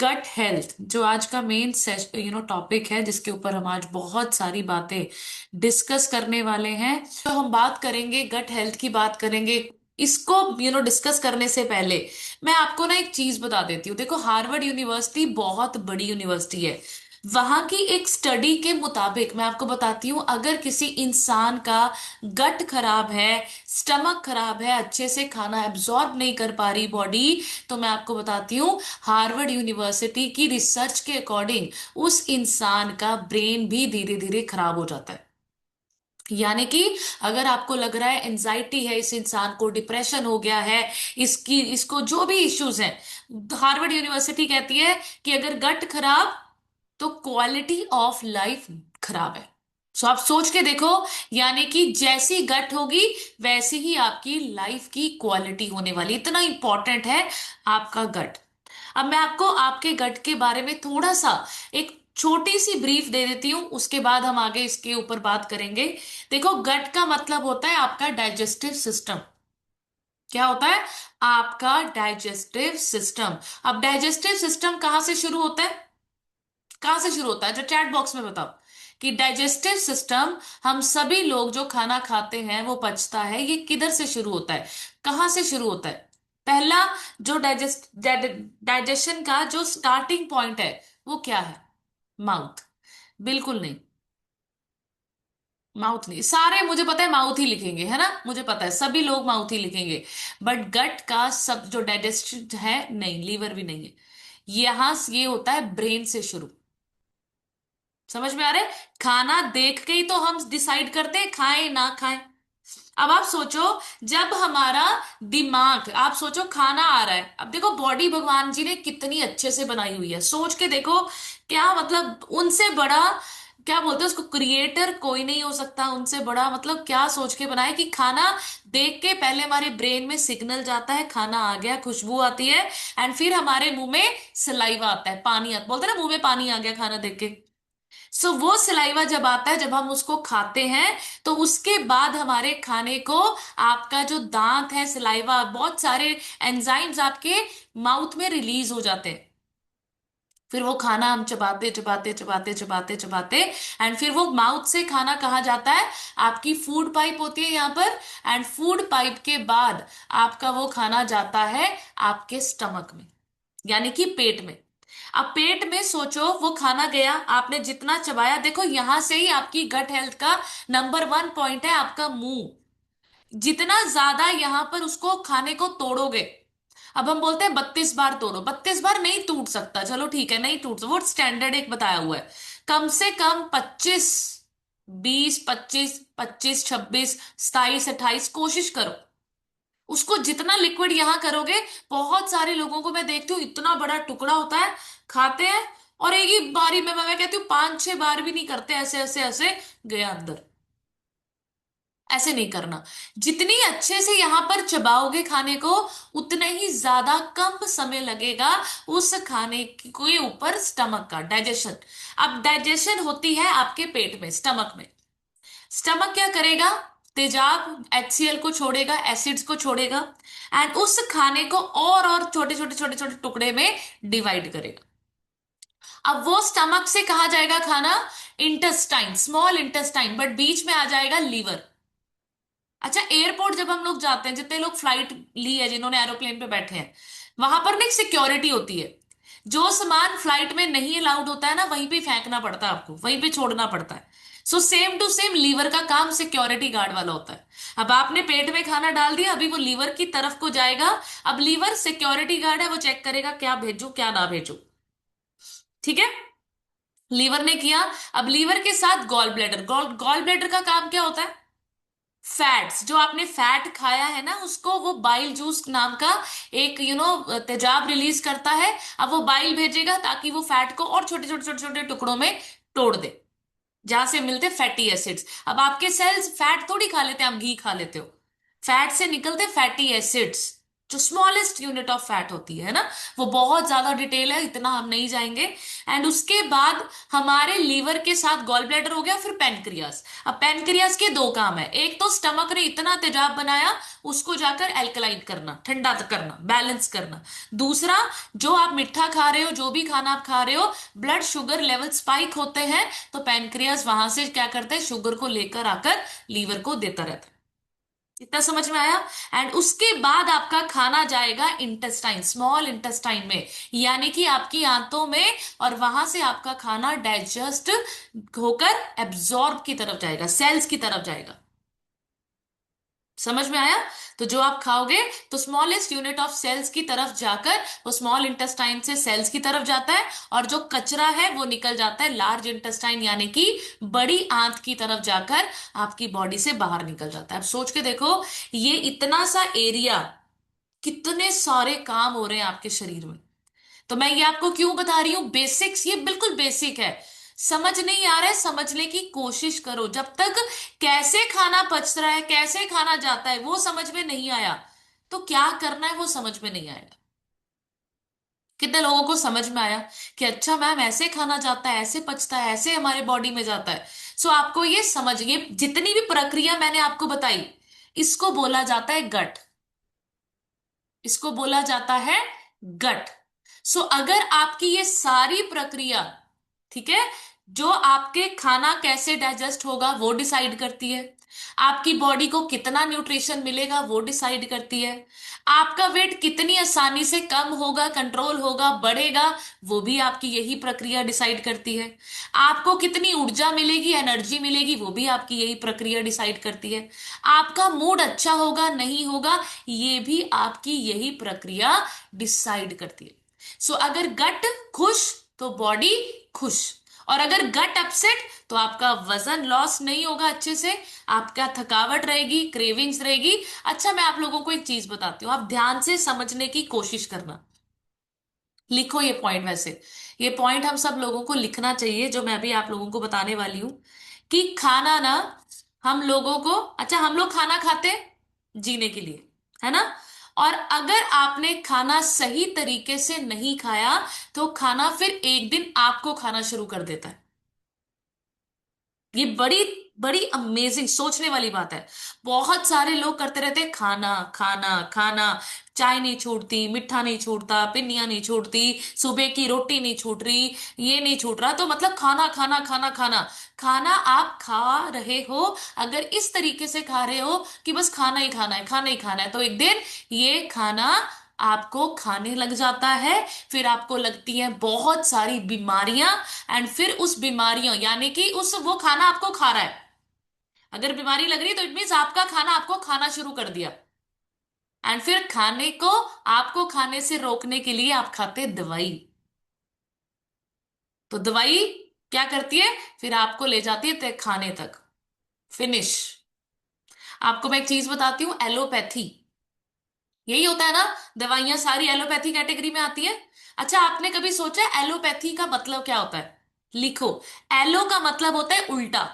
Gut health जो आज का मेन टॉपिक है, जिसके ऊपर हम आज बहुत सारी बातें डिस्कस करने वाले हैं। तो हम बात करेंगे, गट हेल्थ की बात करेंगे। इसको डिस्कस करने से पहले मैं आपको ना एक चीज बता देती हूँ। देखो, हार्वर्ड यूनिवर्सिटी बहुत बड़ी यूनिवर्सिटी है। वहां की एक स्टडी के मुताबिक मैं आपको बताती हूँ, अगर किसी इंसान का गट खराब है, स्टमक खराब है, अच्छे से खाना एब्जॉर्ब नहीं कर पा रही बॉडी, तो मैं आपको बताती हूँ, हार्वर्ड यूनिवर्सिटी की रिसर्च के अकॉर्डिंग उस इंसान का ब्रेन भी धीरे धीरे खराब हो जाता है। यानी कि अगर आपको लग रहा है एंजाइटी है, इस इंसान को डिप्रेशन हो गया है, इसको जो भी इश्यूज हैं, हार्वर्ड यूनिवर्सिटी कहती है कि अगर गट खराब तो क्वालिटी ऑफ लाइफ खराब है। सो आप सोच के देखो, यानी कि जैसी गट होगी वैसी ही आपकी लाइफ की क्वालिटी होने वाली, इतना इंपॉर्टेंट है आपका गट। अब मैं आपको आपके गट के बारे में थोड़ा सा एक छोटी सी ब्रीफ दे देती हूँ, उसके बाद हम आगे इसके ऊपर बात करेंगे। देखो, गट का मतलब होता है आपका डाइजेस्टिव सिस्टम। क्या होता है? आपका डाइजेस्टिव सिस्टम। अब डाइजेस्टिव सिस्टम कहाँ से शुरू होता है? कहाँ से शुरू होता है? जो चैट बॉक्स में बताओ कि डाइजेस्टिव सिस्टम, हम सभी लोग जो खाना खाते हैं वो पचता है, ये किधर से शुरू होता है? कहाँ से शुरू होता है? पहला जो डाइजेशन का जो स्टार्टिंग पॉइंट है वो क्या है? माउथ। बिल्कुल नहीं, माउथ नहीं। सारे मुझे पता है माउथ ही लिखेंगे, है ना, मुझे पता है सभी लोग माउथ ही लिखेंगे। बट गट का सब जो डाइजेस्ट है, नहीं, लीवर भी नहीं है। यहां से ये होता है ब्रेन से शुरू। समझ में आ रहा है? खाना देख के ही तो हम डिसाइड करते हैं खाएं ना खाएं। अब आप सोचो, जब हमारा दिमाग, आप सोचो खाना आ रहा है, अब देखो बॉडी भगवान जी ने कितनी अच्छे से बनाई हुई है, सोच के देखो। क्या मतलब उनसे बड़ा, क्या बोलते हैं उसको, क्रिएटर कोई नहीं हो सकता उनसे बड़ा। मतलब क्या सोच के बनाए कि खाना देख के पहले हमारे ब्रेन में सिग्नल जाता है, खाना आ गया, खुशबू आती है, एंड फिर हमारे मुंह में सलाइवा आता है, पानी आता, बोलते हैं ना मुंह में पानी आ गया खाना देख के। सो वो सलाइवा जब आता है, जब हम उसको खाते हैं, तो उसके बाद हमारे खाने को, आपका जो दांत है, सलाइवा, बहुत सारे एंजाइम्स आपके माउथ में रिलीज हो जाते हैं। फिर वो खाना हम चबाते चबाते चबाते चबाते चबाते, एंड फिर वो माउथ से खाना कहाँ जाता है? आपकी फूड पाइप होती है यहाँ पर, एंड फूड पाइप के बाद आपका वो खाना जाता है आपके स्टमक में, यानी कि पेट में। अब पेट में सोचो, वो खाना गया, आपने जितना चबाया, देखो यहां से ही आपकी गट हेल्थ का नंबर वन पॉइंट है आपका मुंह। जितना ज्यादा यहां पर उसको खाने को तोड़ोगे, अब हम बोलते हैं 32 बार तोड़ो, 32 बार नहीं टूट सकता, चलो ठीक है नहीं टूट सकता, वो स्टैंडर्ड एक बताया हुआ है। कम से कम 25, 20, 25, 25, 26, 27, 28 कोशिश करो। उसको जितना लिक्विड यहां करोगे, बहुत सारे लोगों को मैं देखती हूँ, इतना बड़ा टुकड़ा होता है, खाते हैं, और एक ही बारी में, मैं कहती हूँ 5-6 बार भी नहीं करते, ऐसे ऐसे ऐसे गया अंदर। ऐसे नहीं करना। जितनी अच्छे से यहां पर चबाओगे खाने को, उतने ही ज्यादा कम समय लगेगा उस खाने के ऊपर स्टमक का डाइजेशन। अब डाइजेशन होती है आपके पेट में, स्टमक में। स्टमक क्या करेगा? तेजाब HCl को छोड़ेगा, एसिड्स को छोड़ेगा, एंड उस खाने को और छोटे छोटे छोटे छोटे टुकड़े में डिवाइड करेगा। अब वो स्टमक से कहा जाएगा खाना? इंटेस्टाइन, स्मॉल इंटेस्टाइन, बट बीच में आ जाएगा लीवर। अच्छा, एयरपोर्ट जब हम लोग जाते हैं, जितने लोग फ्लाइट ली है, जिन्होंने एरोप्लेन पे बैठे हैं, वहां पर ना एक सिक्योरिटी होती है। जो सामान फ्लाइट में नहीं अलाउड होता है ना, वहीं पे फेंकना पड़ता है आपको, वहीं पे छोड़ना पड़ता है। So same to same liver का काम सिक्योरिटी गार्ड वाला होता है। अब आपने पेट में खाना डाल दिया, अभी वो लीवर की तरफ को जाएगा। अब लीवर सिक्योरिटी गार्ड है, वो चेक करेगा क्या भेजू क्या ना भेजू। ठीक है, लीवर ने किया। अब लीवर के साथ गॉल ब्लैडर, गॉल ब्लैडर का काम क्या होता है? फैट्स, जो आपने फैट खाया है ना, उसको वो बाइल जूस नाम का एक तेजाब रिलीज करता है। अब वो बाइल भेजेगा ताकि वो फैट को और छोटे छोटे छोटे छोटे टुकड़ों में तोड़ दे, जहां से मिलते फैटी एसिड्स। अब आपके सेल्स फैट थोड़ी खा लेते हैं, आप घी खा लेते हो, फैट से निकलते फैटी एसिड्स। जो स्मॉलेस्ट यूनिट ऑफ फैट होती है ना, वो बहुत ज्यादा डिटेल है, इतना हम नहीं जाएंगे। एंड उसके बाद हमारे लीवर के साथ गॉल ब्लैडर हो गया, फिर पेनक्रियास। अब पेनक्रियास के दो काम है, एक तो स्टमक ने इतना तेजाब बनाया, उसको जाकर एल्कलाइन करना, ठंडा करना, बैलेंस करना। दूसरा, जो आप मिठा खा रहे हो, जो भी खाना आप खा रहे हो, ब्लड शुगर लेवल स्पाइक होते हैं, तो पेनक्रियास वहां से क्या करते हैं, शुगर को लेकर आकर लीवर को देता रहता है। इतना समझ में आया? एंड उसके बाद आपका खाना जाएगा इंटेस्टाइन, स्मॉल इंटेस्टाइन में, यानी कि आपकी आंतों में, और वहां से आपका खाना डाइजेस्ट होकर एब्जॉर्ब की तरफ जाएगा, सेल्स की तरफ जाएगा। समझ में आया? तो जो आप खाओगे, तो स्मॉलेस्ट यूनिट ऑफ सेल्स की तरफ जाकर वो स्मॉल इंटेस्टाइन से सेल्स की तरफ जाता है, और जो कचरा है वो निकल जाता है लार्ज इंटेस्टाइन, यानी कि बड़ी आंत की तरफ जाकर आपकी बॉडी से बाहर निकल जाता है। अब सोच के देखो, ये इतना सा एरिया, कितने सारे काम हो रहे हैं आपके शरीर में। तो मैं ये आपको क्यों बता रही हूं, बेसिक्स, ये बिल्कुल बेसिक है। समझ नहीं आ रहा है, समझने की कोशिश करो। जब तक कैसे खाना पच रहा है, कैसे खाना जाता है, वो समझ में नहीं आया, तो क्या करना है वो समझ में नहीं आएगा। कितने लोगों को समझ में आया कि अच्छा मैम, ऐसे खाना जाता है, ऐसे पचता है, ऐसे हमारे बॉडी में जाता है। सो आपको ये समझ, ये जितनी भी प्रक्रिया मैंने आपको बताई, इसको बोला जाता है गट, इसको बोला जाता है गट। सो अगर आपकी ये सारी प्रक्रिया, ठीक है, जो आपके खाना कैसे डाइजेस्ट होगा वो डिसाइड करती है, आपकी बॉडी को कितना न्यूट्रिशन मिलेगा वो डिसाइड करती है, आपका वेट कितनी आसानी से कम होगा, कंट्रोल होगा, बढ़ेगा, वो भी आपकी यही प्रक्रिया डिसाइड करती है, आपको कितनी ऊर्जा मिलेगी, एनर्जी मिलेगी, वो भी आपकी यही प्रक्रिया डिसाइड करती है, आपका मूड अच्छा होगा नहीं होगा, ये भी आपकी यही प्रक्रिया डिसाइड करती है। सो अगर गट खुश, तो बॉडी खुश, और अगर गट अपसेट, तो आपका वजन लॉस नहीं होगा अच्छे से, आपका थकावट रहेगी, क्रेविंग्स रहेगी। अच्छा, मैं आप लोगों को एक चीज बताती हूँ, आप ध्यान से समझने की कोशिश करना, लिखो ये पॉइंट। वैसे ये पॉइंट हम सब लोगों को लिखना चाहिए, जो मैं अभी आप लोगों को बताने वाली हूं, कि खाना ना, हम लोगों को, अच्छा हम लोग खाना खाते हैं जीने के लिए, है ना, और अगर आपने खाना सही तरीके से नहीं खाया, तो खाना फिर एक दिन आपको खाना शुरू कर देता है। ये बड़ी बड़ी अमेजिंग सोचने वाली बात है। बहुत सारे लोग करते रहते हैं खाना खाना खाना, चाय नहीं छूटती, मिठा नहीं छूटता, पिन्नियां नहीं छूटती, सुबह की रोटी नहीं छूट रही, ये नहीं छूट रहा, तो मतलब खाना खाना खाना खाना। खाना आप खा रहे हो, अगर इस तरीके से खा रहे हो कि बस खाना ही खाना है, खाना ही खाना है, तो एक दिन ये खाना आपको खाने लग जाता है, फिर आपको लगती है बहुत सारी बीमारियां, एंड फिर उस बीमारियों, यानी कि उस वो खाना आपको खा रहा है, अगर बीमारी लग रही है तो इट मीन्स आपका खाना आपको खाना शुरू कर दिया, एंड फिर खाने को, आपको खाने से रोकने के लिए आप खाते दवाई। तो दवाई क्या करती है, फिर आपको ले जाती है खाने तक, फिनिश। आपको मैं एक चीज बताती हूँ, एलोपैथी, यही होता है ना, दवाइयां सारी एलोपैथी कैटेगरी में आती है। अच्छा, आपने कभी सोचा एलोपैथी का मतलब क्या होता है? लिखो, एलो का मतलब होता है उल्टा।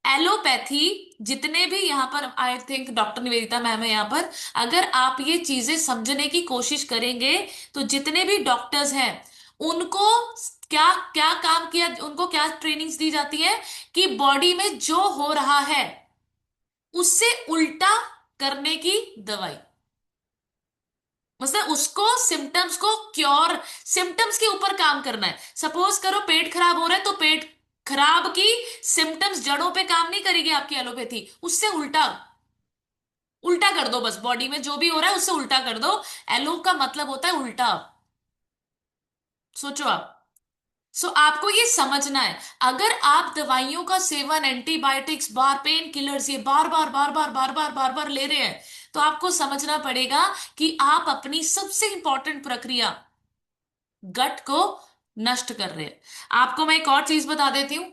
एलोपैथी, जितने भी यहां पर, I think doctor Nivedita ma'am है यहां पर, अगर आप ये चीजें समझने की कोशिश करेंगे, तो जितने भी डॉक्टर्स हैं, उनको क्या क्या काम किया, उनको क्या ट्रेनिंग्स दी जाती है, कि बॉडी में जो हो रहा है उससे उल्टा करने की दवाई, मतलब उसको, सिम्टम्स को क्योर, सिम्टम्स के ऊपर काम करना है। सपोज करो पेट खराब हो रहा है, तो पेट खराब की सिम्टम्स, जड़ों पे काम नहीं करेगी आपकी एलोपैथी, उससे उल्टा, उल्टा कर दो, बस बॉडी में जो भी हो रहा है उससे उल्टा कर दो। एलो का मतलब होता है उल्टा। सोचो आप। सो आपको ये समझना है, अगर आप दवाइयों का सेवन, एंटीबायोटिक्स, बार पेन किलर्स, ये बार बार बार बार बार बार बार बार ले रहे हैं, तो आपको समझना पड़ेगा कि आप अपनी सबसे इंपॉर्टेंट प्रक्रिया, गट को नष्ट कर रहे हैं। आपको मैं एक और चीज बता देती हूँ,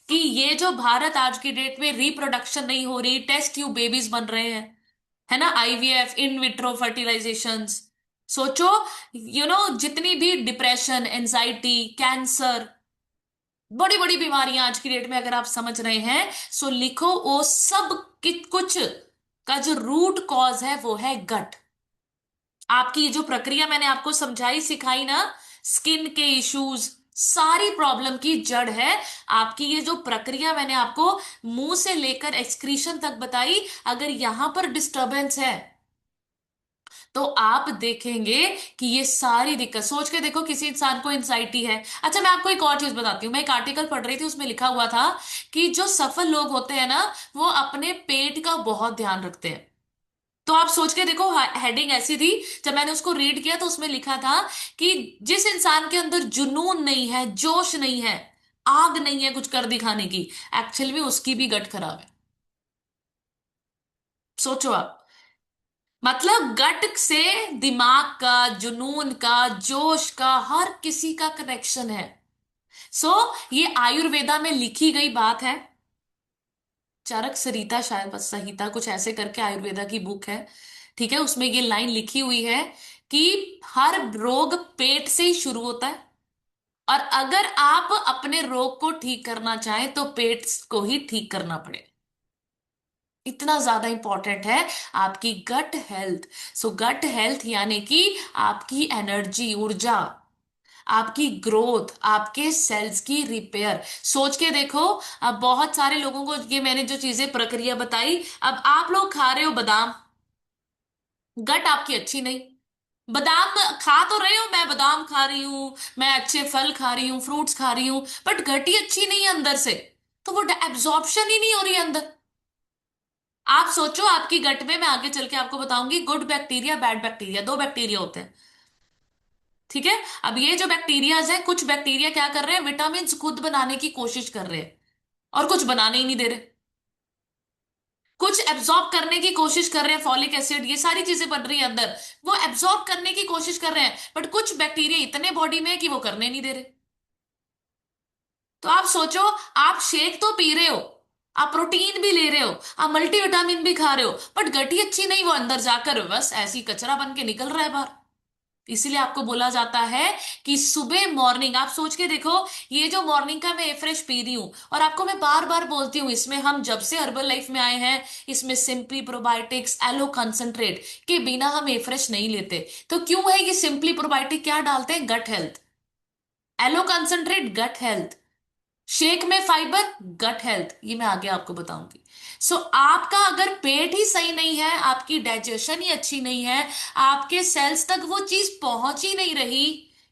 कि ये जो भारत आज की डेट में रिप्रोडक्शन नहीं हो रही, टेस्ट ट्यूब बेबीज बन रहे हैं, है ना, आईवीएफ, इन विट्रो फर्टिलाइजेशंस, सोचो, जितनी भी डिप्रेशन, एंजाइटी, कैंसर, बड़ी बड़ी बीमारियां आज की डेट में अगर आप समझ रहे हैं, सो लिखो वो सब कुछ का जो रूट कॉज है वो है गट। आपकी ये जो प्रक्रिया मैंने आपको समझाई सिखाई ना, स्किन के इश्यूज, सारी प्रॉब्लम की जड़ है आपकी ये जो प्रक्रिया मैंने आपको मुंह से लेकर एक्सक्रीशन तक बताई। अगर यहां पर डिस्टरबेंस है तो आप देखेंगे कि ये सारी दिक्कत, सोच के देखो किसी इंसान को एंजाइटी है। अच्छा मैं आपको एक और चीज बताती हूँ, मैं एक आर्टिकल पढ़ रही थी, उसमें लिखा हुआ था कि जो सफल लोग होते हैं ना, वो अपने पेट का बहुत ध्यान रखते हैं। तो आप सोच के देखो, हेडिंग ऐसी थी, जब मैंने उसको रीड किया तो उसमें लिखा था कि जिस इंसान के अंदर जुनून नहीं है, जोश नहीं है, आग नहीं है कुछ कर दिखाने की, एक्चुअल में उसकी भी गट खराब है। सोचो आप, मतलब गट से दिमाग का, जुनून का, जोश का, हर किसी का कनेक्शन है। सो ये आयुर्वेदा में लिखी गई बात है। चरक सरिता, शायद बस संहिता कुछ ऐसे करके आयुर्वेदा की बुक है, ठीक है, उसमें ये लाइन लिखी हुई है कि हर रोग पेट से ही शुरू होता है, और अगर आप अपने रोग को ठीक करना चाहें तो पेट को ही ठीक करना पड़े। इतना ज्यादा इंपॉर्टेंट है आपकी गट हेल्थ। सो गट हेल्थ यानी कि आपकी एनर्जी, ऊर्जा, आपकी ग्रोथ, आपके सेल्स की रिपेयर। सोच के देखो, अब बहुत सारे लोगों को ये मैंने जो चीजें प्रक्रिया बताई, अब आप लोग खा रहे हो बादाम, गट आपकी अच्छी नहीं। बादाम खा तो रहे हो, मैं बादाम खा रही हूं, मैं अच्छे फल खा रही हूँ, फ्रूट्स खा रही हूं, बट गट ही अच्छी नहीं है अंदर से, तो वो एब्जॉर्प्शन ही नहीं हो रही है अंदर। आप सोचो आपकी गट में, मैं आगे चल के आपको बताऊंगी, गुड बैक्टीरिया बैड बैक्टीरिया, दो बैक्टीरिया होते हैं, ठीक है। अब ये जो बैक्टीरियाज है, कुछ बैक्टीरिया क्या कर रहे हैं, विटामिन खुद बनाने की कोशिश कर रहे हैं, और कुछ बनाने ही नहीं दे रहे। कुछ एब्जॉर्ब करने की कोशिश कर रहे हैं, फॉलिक एसिड, ये सारी चीजें बन रही है अंदर, वो एब्जॉर्ब करने की कोशिश कर रहे हैं, बट कुछ बैक्टीरिया इतने बॉडी में है कि वो करने नहीं दे रहे। तो आप सोचो, आप शेक तो पी रहे हो, आप प्रोटीन भी ले रहे हो, आप मल्टीविटामिन भी खा रहे हो, बट गटी अच्छी नहीं, वो अंदर जाकर बस ऐसी कचरा बन के निकल रहा है बाहर। इसीलिए आपको बोला जाता है कि सुबह मॉर्निंग, आप सोच के देखो, ये जो मॉर्निंग का मैं फ्रेश पी रही हूं, और आपको मैं बार बार बोलती हूं, इसमें हम जब से हर्बल लाइफ में आए हैं, इसमें सिंपली प्रोबायोटिक्स एलो कंसंट्रेट के बिना हम ए फ्रेश नहीं लेते। तो क्यों है ये सिंपली प्रोबायोटिक, क्या डालते हैं, gut health, aloe concentrate gut health, shake में फाइबर गट हेल्थ, ये मैं आगे आपको बताऊंगी। सो आपका अगर पेट ही सही नहीं है, आपकी डाइजेशन ही अच्छी नहीं है, आपके सेल्स तक वो चीज पहुंच ही नहीं रही,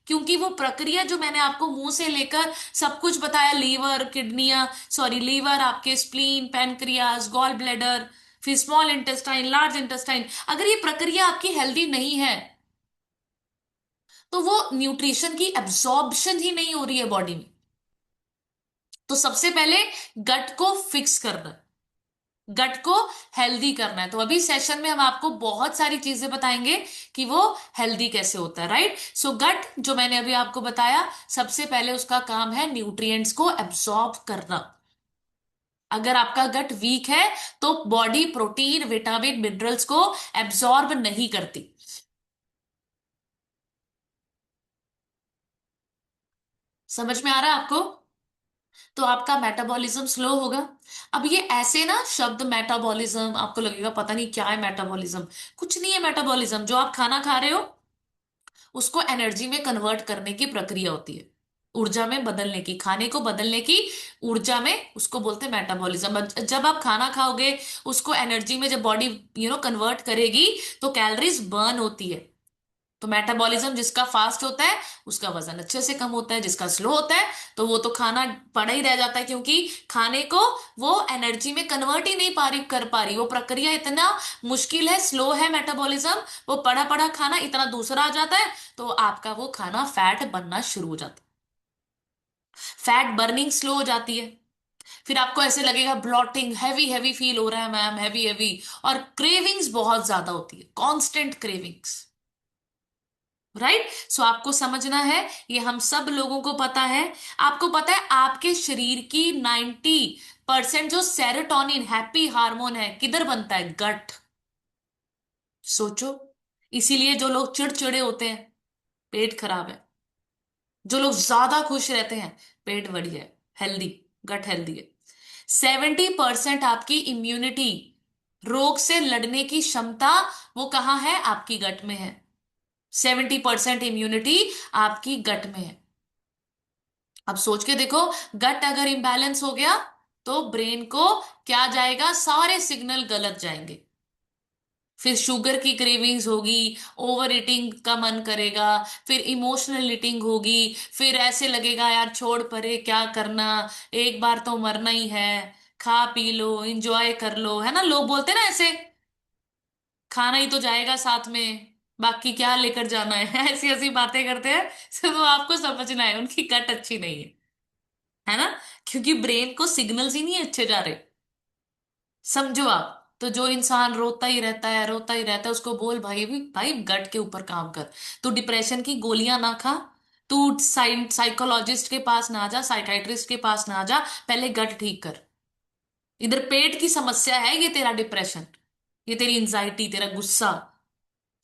क्योंकि वो प्रक्रिया जो मैंने आपको मुंह से लेकर सब कुछ बताया, लीवर, किडनियां, सॉरी लीवर, आपके स्प्लीन, पैनक्रियाज, गॉल ब्लैडर, फिर स्मॉल इंटेस्टाइन, लार्ज इंटेस्टाइन, अगर ये प्रक्रिया आपकी हेल्दी नहीं है, तो वो न्यूट्रिशन की एब्जॉर्प्शन ही नहीं हो रही है बॉडी में। तो सबसे पहले गट को फिक्स करना, गट को हेल्दी करना है। तो अभी सेशन में हम आपको बहुत सारी चीजें बताएंगे कि वो हेल्दी कैसे होता है, राइट। सो गट जो मैंने अभी आपको बताया, सबसे पहले उसका काम है न्यूट्रिएंट्स को एब्सॉर्ब करना। अगर आपका गट वीक है तो बॉडी प्रोटीन, विटामिन, मिनरल्स को एब्सॉर्ब नहीं करती। समझ में आ रहा है आपको। तो आपका मेटाबॉलिज्म स्लो होगा। अब ये ऐसे ना शब्द मेटाबॉलिज्म, आपको लगेगा पता नहीं क्या है मेटाबॉलिज्म। कुछ नहीं है मेटाबॉलिज्म, जो आप खाना खा रहे हो उसको एनर्जी में कन्वर्ट करने की प्रक्रिया होती है, ऊर्जा में बदलने की, खाने को बदलने की ऊर्जा में, उसको बोलते हैं मेटाबॉलिज्म। जब आप खाना खाओगे, उसको एनर्जी में जब बॉडी कन्वर्ट करेगी, तो कैलोरीज बर्न होती है। तो मेटाबॉलिज्म जिसका फास्ट होता है उसका वजन अच्छे से कम होता है, जिसका स्लो होता है तो वो तो खाना पड़ा ही रह जाता है, क्योंकि खाने को वो एनर्जी में कन्वर्ट ही नहीं कर पा रही, वो प्रक्रिया इतना मुश्किल है, स्लो है मेटाबॉलिज्म। वो पड़ा पड़ा खाना इतना दूसरा आ जाता है, तो आपका वो खाना फैट बनना शुरू हो जाता है, फैट बर्निंग स्लो हो जाती है। फिर आपको ऐसे लगेगा ब्लॉटिंग, हैवी हैवी फील हो रहा है मैम, हैवी हैवी, और क्रेविंग्स बहुत ज्यादा होती है, कांस्टेंट क्रेविंग्स, राइट। सो आपको समझना है, ये हम सब लोगों को पता है। आपको पता है आपके शरीर की 90% जो सेरोटोनिन, हैप्पी हार्मोन है, किधर बनता है, गट। सोचो, इसीलिए जो लोग चिड़चिड़े होते हैं, पेट खराब है। जो लोग ज्यादा खुश रहते हैं, पेट बढ़िया है, हेल्दी, गट हेल्दी है। 70% आपकी इम्यूनिटी रोग से लड़ने की क्षमता वो कहाँ है? आपकी गट में है। 70% इम्यूनिटी आपकी गट में है। अब सोच के देखो, गट अगर इम्बैलेंस हो गया तो ब्रेन को क्या जाएगा? सारे सिग्नल गलत जाएंगे। फिर शुगर की क्रेविंग्स होगी, ओवर ईटिंग का मन करेगा, फिर इमोशनल ईटिंग होगी, फिर ऐसे लगेगा यार छोड़ परे क्या करना, एक बार तो मरना ही है, खा पी लो एंजॉय कर लो, है ना? लोग बोलते ना ऐसे, खाना ही तो जाएगा साथ में, बाकी क्या लेकर जाना है। ऐसी ऐसी बातें करते हैं। सिर्फ वो आपको समझना है उनकी कट अच्छी नहीं है ना? क्योंकि ब्रेन को सिग्नल्स ही नहीं अच्छे जा रहे। समझो आप। तो जो इंसान रोता ही रहता है, रोता ही रहता है, उसको बोल भाई, भी भाई गट के ऊपर काम कर। तू डिप्रेशन की गोलियां ना खा, तू साइकोलॉजिस्ट के पास ना जा, साइकाइट्रिस्ट के पास ना जा, पहले गट ठीक कर। इधर पेट की समस्या है, ये तेरा डिप्रेशन, ये तेरी इंजाइटी, तेरा गुस्सा।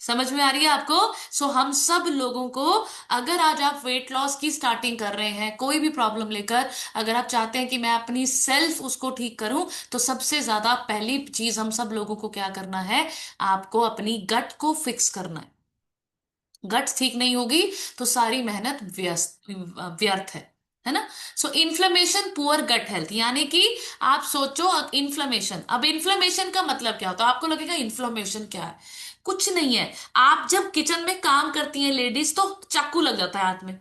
समझ में आ रही है आपको? सो हम सब लोगों को, अगर आज आप वेट लॉस की स्टार्टिंग कर रहे हैं कोई भी प्रॉब्लम लेकर, अगर आप चाहते हैं कि मैं अपनी सेल्फ उसको ठीक करूं, तो सबसे ज्यादा पहली चीज हम सब लोगों को क्या करना है? आपको अपनी गट को फिक्स करना है। गट्स ठीक नहीं होगी तो सारी मेहनत व्यर्थ है ना? सो इन्फ्लेमेशन पुअर गट हेल्थ, यानी कि आप सोचो इन्फ्लेमेशन। अब इन्फ्लेमेशन का मतलब क्या होता है? आपको लगेगा इन्फ्लेमेशन क्या है? कुछ नहीं है। आप जब किचन में काम करती हैं लेडीज, तो चाकू लग जाता है हाथ में।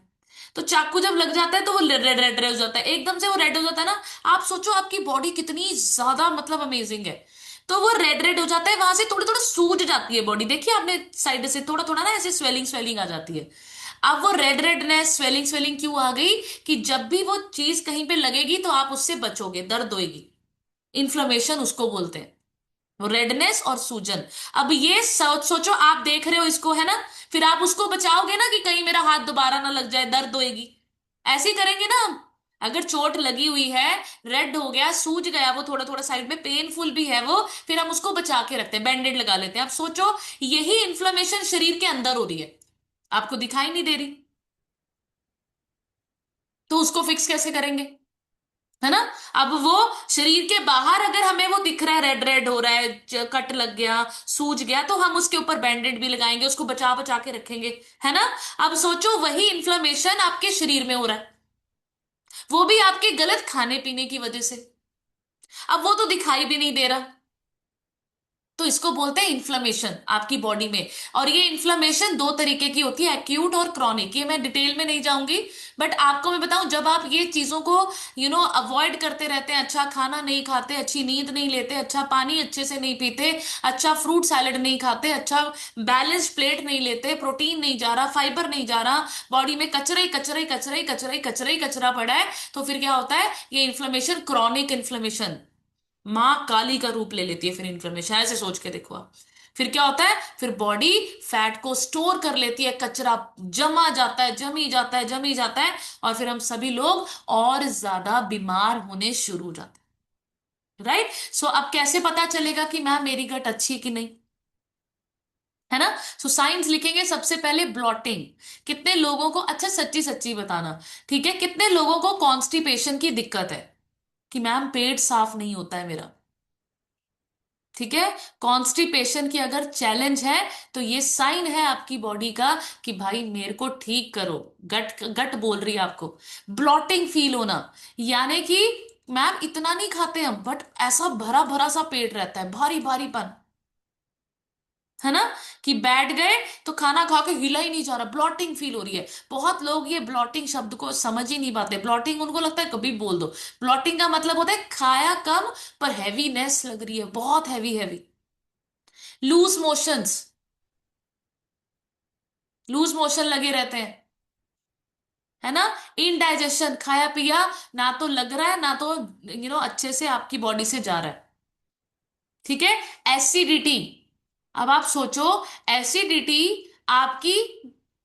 तो चाकू जब लग जाता है तो वो रेड रेड रेड हो जाता है, एकदम से वो रेड हो जाता है ना। आप सोचो आपकी बॉडी कितनी ज्यादा मतलब अमेजिंग है। तो वो रेड रेड हो जाता है, वहां से थोड़ी थोड़ी सूज जाती है बॉडी, देखिए आपने साइड से थोड़ा थोड़ा ना ऐसे स्वेलिंग स्वेलिंग आ जाती है। अब वो रेड रेडनेस स्वेलिंग स्वेलिंग क्यों आ गई? कि जब भी वो चीज कहीं पे लगेगी तो आप उससे बचोगे, दर्द होएगी। इन्फ्लेमेशन उसको बोलते हैं, रेडनेस और सूजन। अब ये सोचो आप देख रहे हो इसको, है ना? फिर आप उसको बचाओगे ना कि कहीं मेरा हाथ दोबारा ना लग जाए, दर्द होएगी। ऐसे ही करेंगे ना हम। अगर चोट लगी हुई है, रेड हो गया, सूज गया वो थोड़ा थोड़ा साइड में, पेनफुल भी है वो, फिर हम उसको बचा के रखते हैं, बैंडेड लगा लेते हैं। अब सोचो यही इन्फ्लेमेशन शरीर के अंदर हो रही है, आपको दिखाई नहीं दे रही, तो उसको फिक्स कैसे करेंगे? है ना? अब वो शरीर के बाहर अगर हमें वो दिख रहा है, रेड रेड हो रहा है, कट लग गया, सूज गया, तो हम उसके ऊपर बैंडेड भी लगाएंगे, उसको बचा बचा के रखेंगे, है ना? अब सोचो वही इन्फ्लेमेशन आपके शरीर में हो रहा है, वो भी आपके गलत खाने पीने की वजह से। अब वो तो दिखाई भी नहीं दे रहा। तो इसको बोलते हैं इन्फ्लेमेशन आपकी बॉडी में। और ये इन्फ्लेमेशन दो तरीके की होती है, एक्यूट और क्रॉनिक। ये मैं डिटेल में नहीं जाऊंगी, बट आपको मैं बताऊं, जब आप ये चीजों को अवॉइड करते रहते हैं, अच्छा खाना नहीं खाते, अच्छी नींद नहीं लेते, अच्छा पानी अच्छे से नहीं पीते, अच्छा फ्रूट सैलेड नहीं खाते, अच्छा बैलेंस्ड प्लेट नहीं लेते, प्रोटीन नहीं जा रहा, फाइबर नहीं जा रहा, बॉडी में कचरा ही कचरा ही कचरा ही कचरा ही कचरा ही कचरा पड़ा है, तो फिर क्या होता है? ये इन्फ्लेमेशन, क्रॉनिक इन्फ्लेमेशन, माँ काली का रूप ले लेती है फिर इन्फ्लेमेशन। ऐसे सोच के देखो आप। फिर क्या होता है? फिर बॉडी फैट को स्टोर कर लेती है, कचरा जमा जाता है, जमी जाता है, जमी जाता है, और फिर हम सभी लोग और ज्यादा बीमार होने शुरू हो जाते हैं। राइट? सो अब कैसे पता चलेगा कि मैम मेरी गट अच्छी है कि नहीं? है ना? सो साइंस लिखेंगे सबसे पहले ब्लॉटिंग। कितने लोगों को, अच्छा सच्ची सच्ची बताना, ठीक है, कितने लोगों को कॉन्स्टिपेशन की दिक्कत है कि मैम पेट साफ नहीं होता है मेरा? ठीक है? कॉन्स्टिपेशन की अगर चैलेंज है, तो ये साइन है आपकी बॉडी का कि भाई मेरे को ठीक करो। गट गट बोल रही है आपको। ब्लॉटिंग फील होना, यानी कि मैम इतना नहीं खाते हम, बट ऐसा भरा भरा सा पेट रहता है, भारी भारीपन, है ना? कि बैठ गए तो खाना खा के हिला ही नहीं जा रहा, ब्लॉटिंग फील हो रही है। बहुत लोग ये ब्लॉटिंग शब्द को समझ ही नहीं पाते। ब्लॉटिंग उनको लगता है कभी बोल दो। ब्लॉटिंग का मतलब होता है खाया कम पर हैवीनेस लग रही है, बहुत heavy heavy. Loose motions, loose motion लगे रहते हैं, है ना? इनडाइजेशन, खाया पिया ना तो लग रहा है, ना तो अच्छे से आपकी बॉडी से जा रहा है। ठीक है? एसिडिटी। अब आप सोचो, एसिडिटी आपकी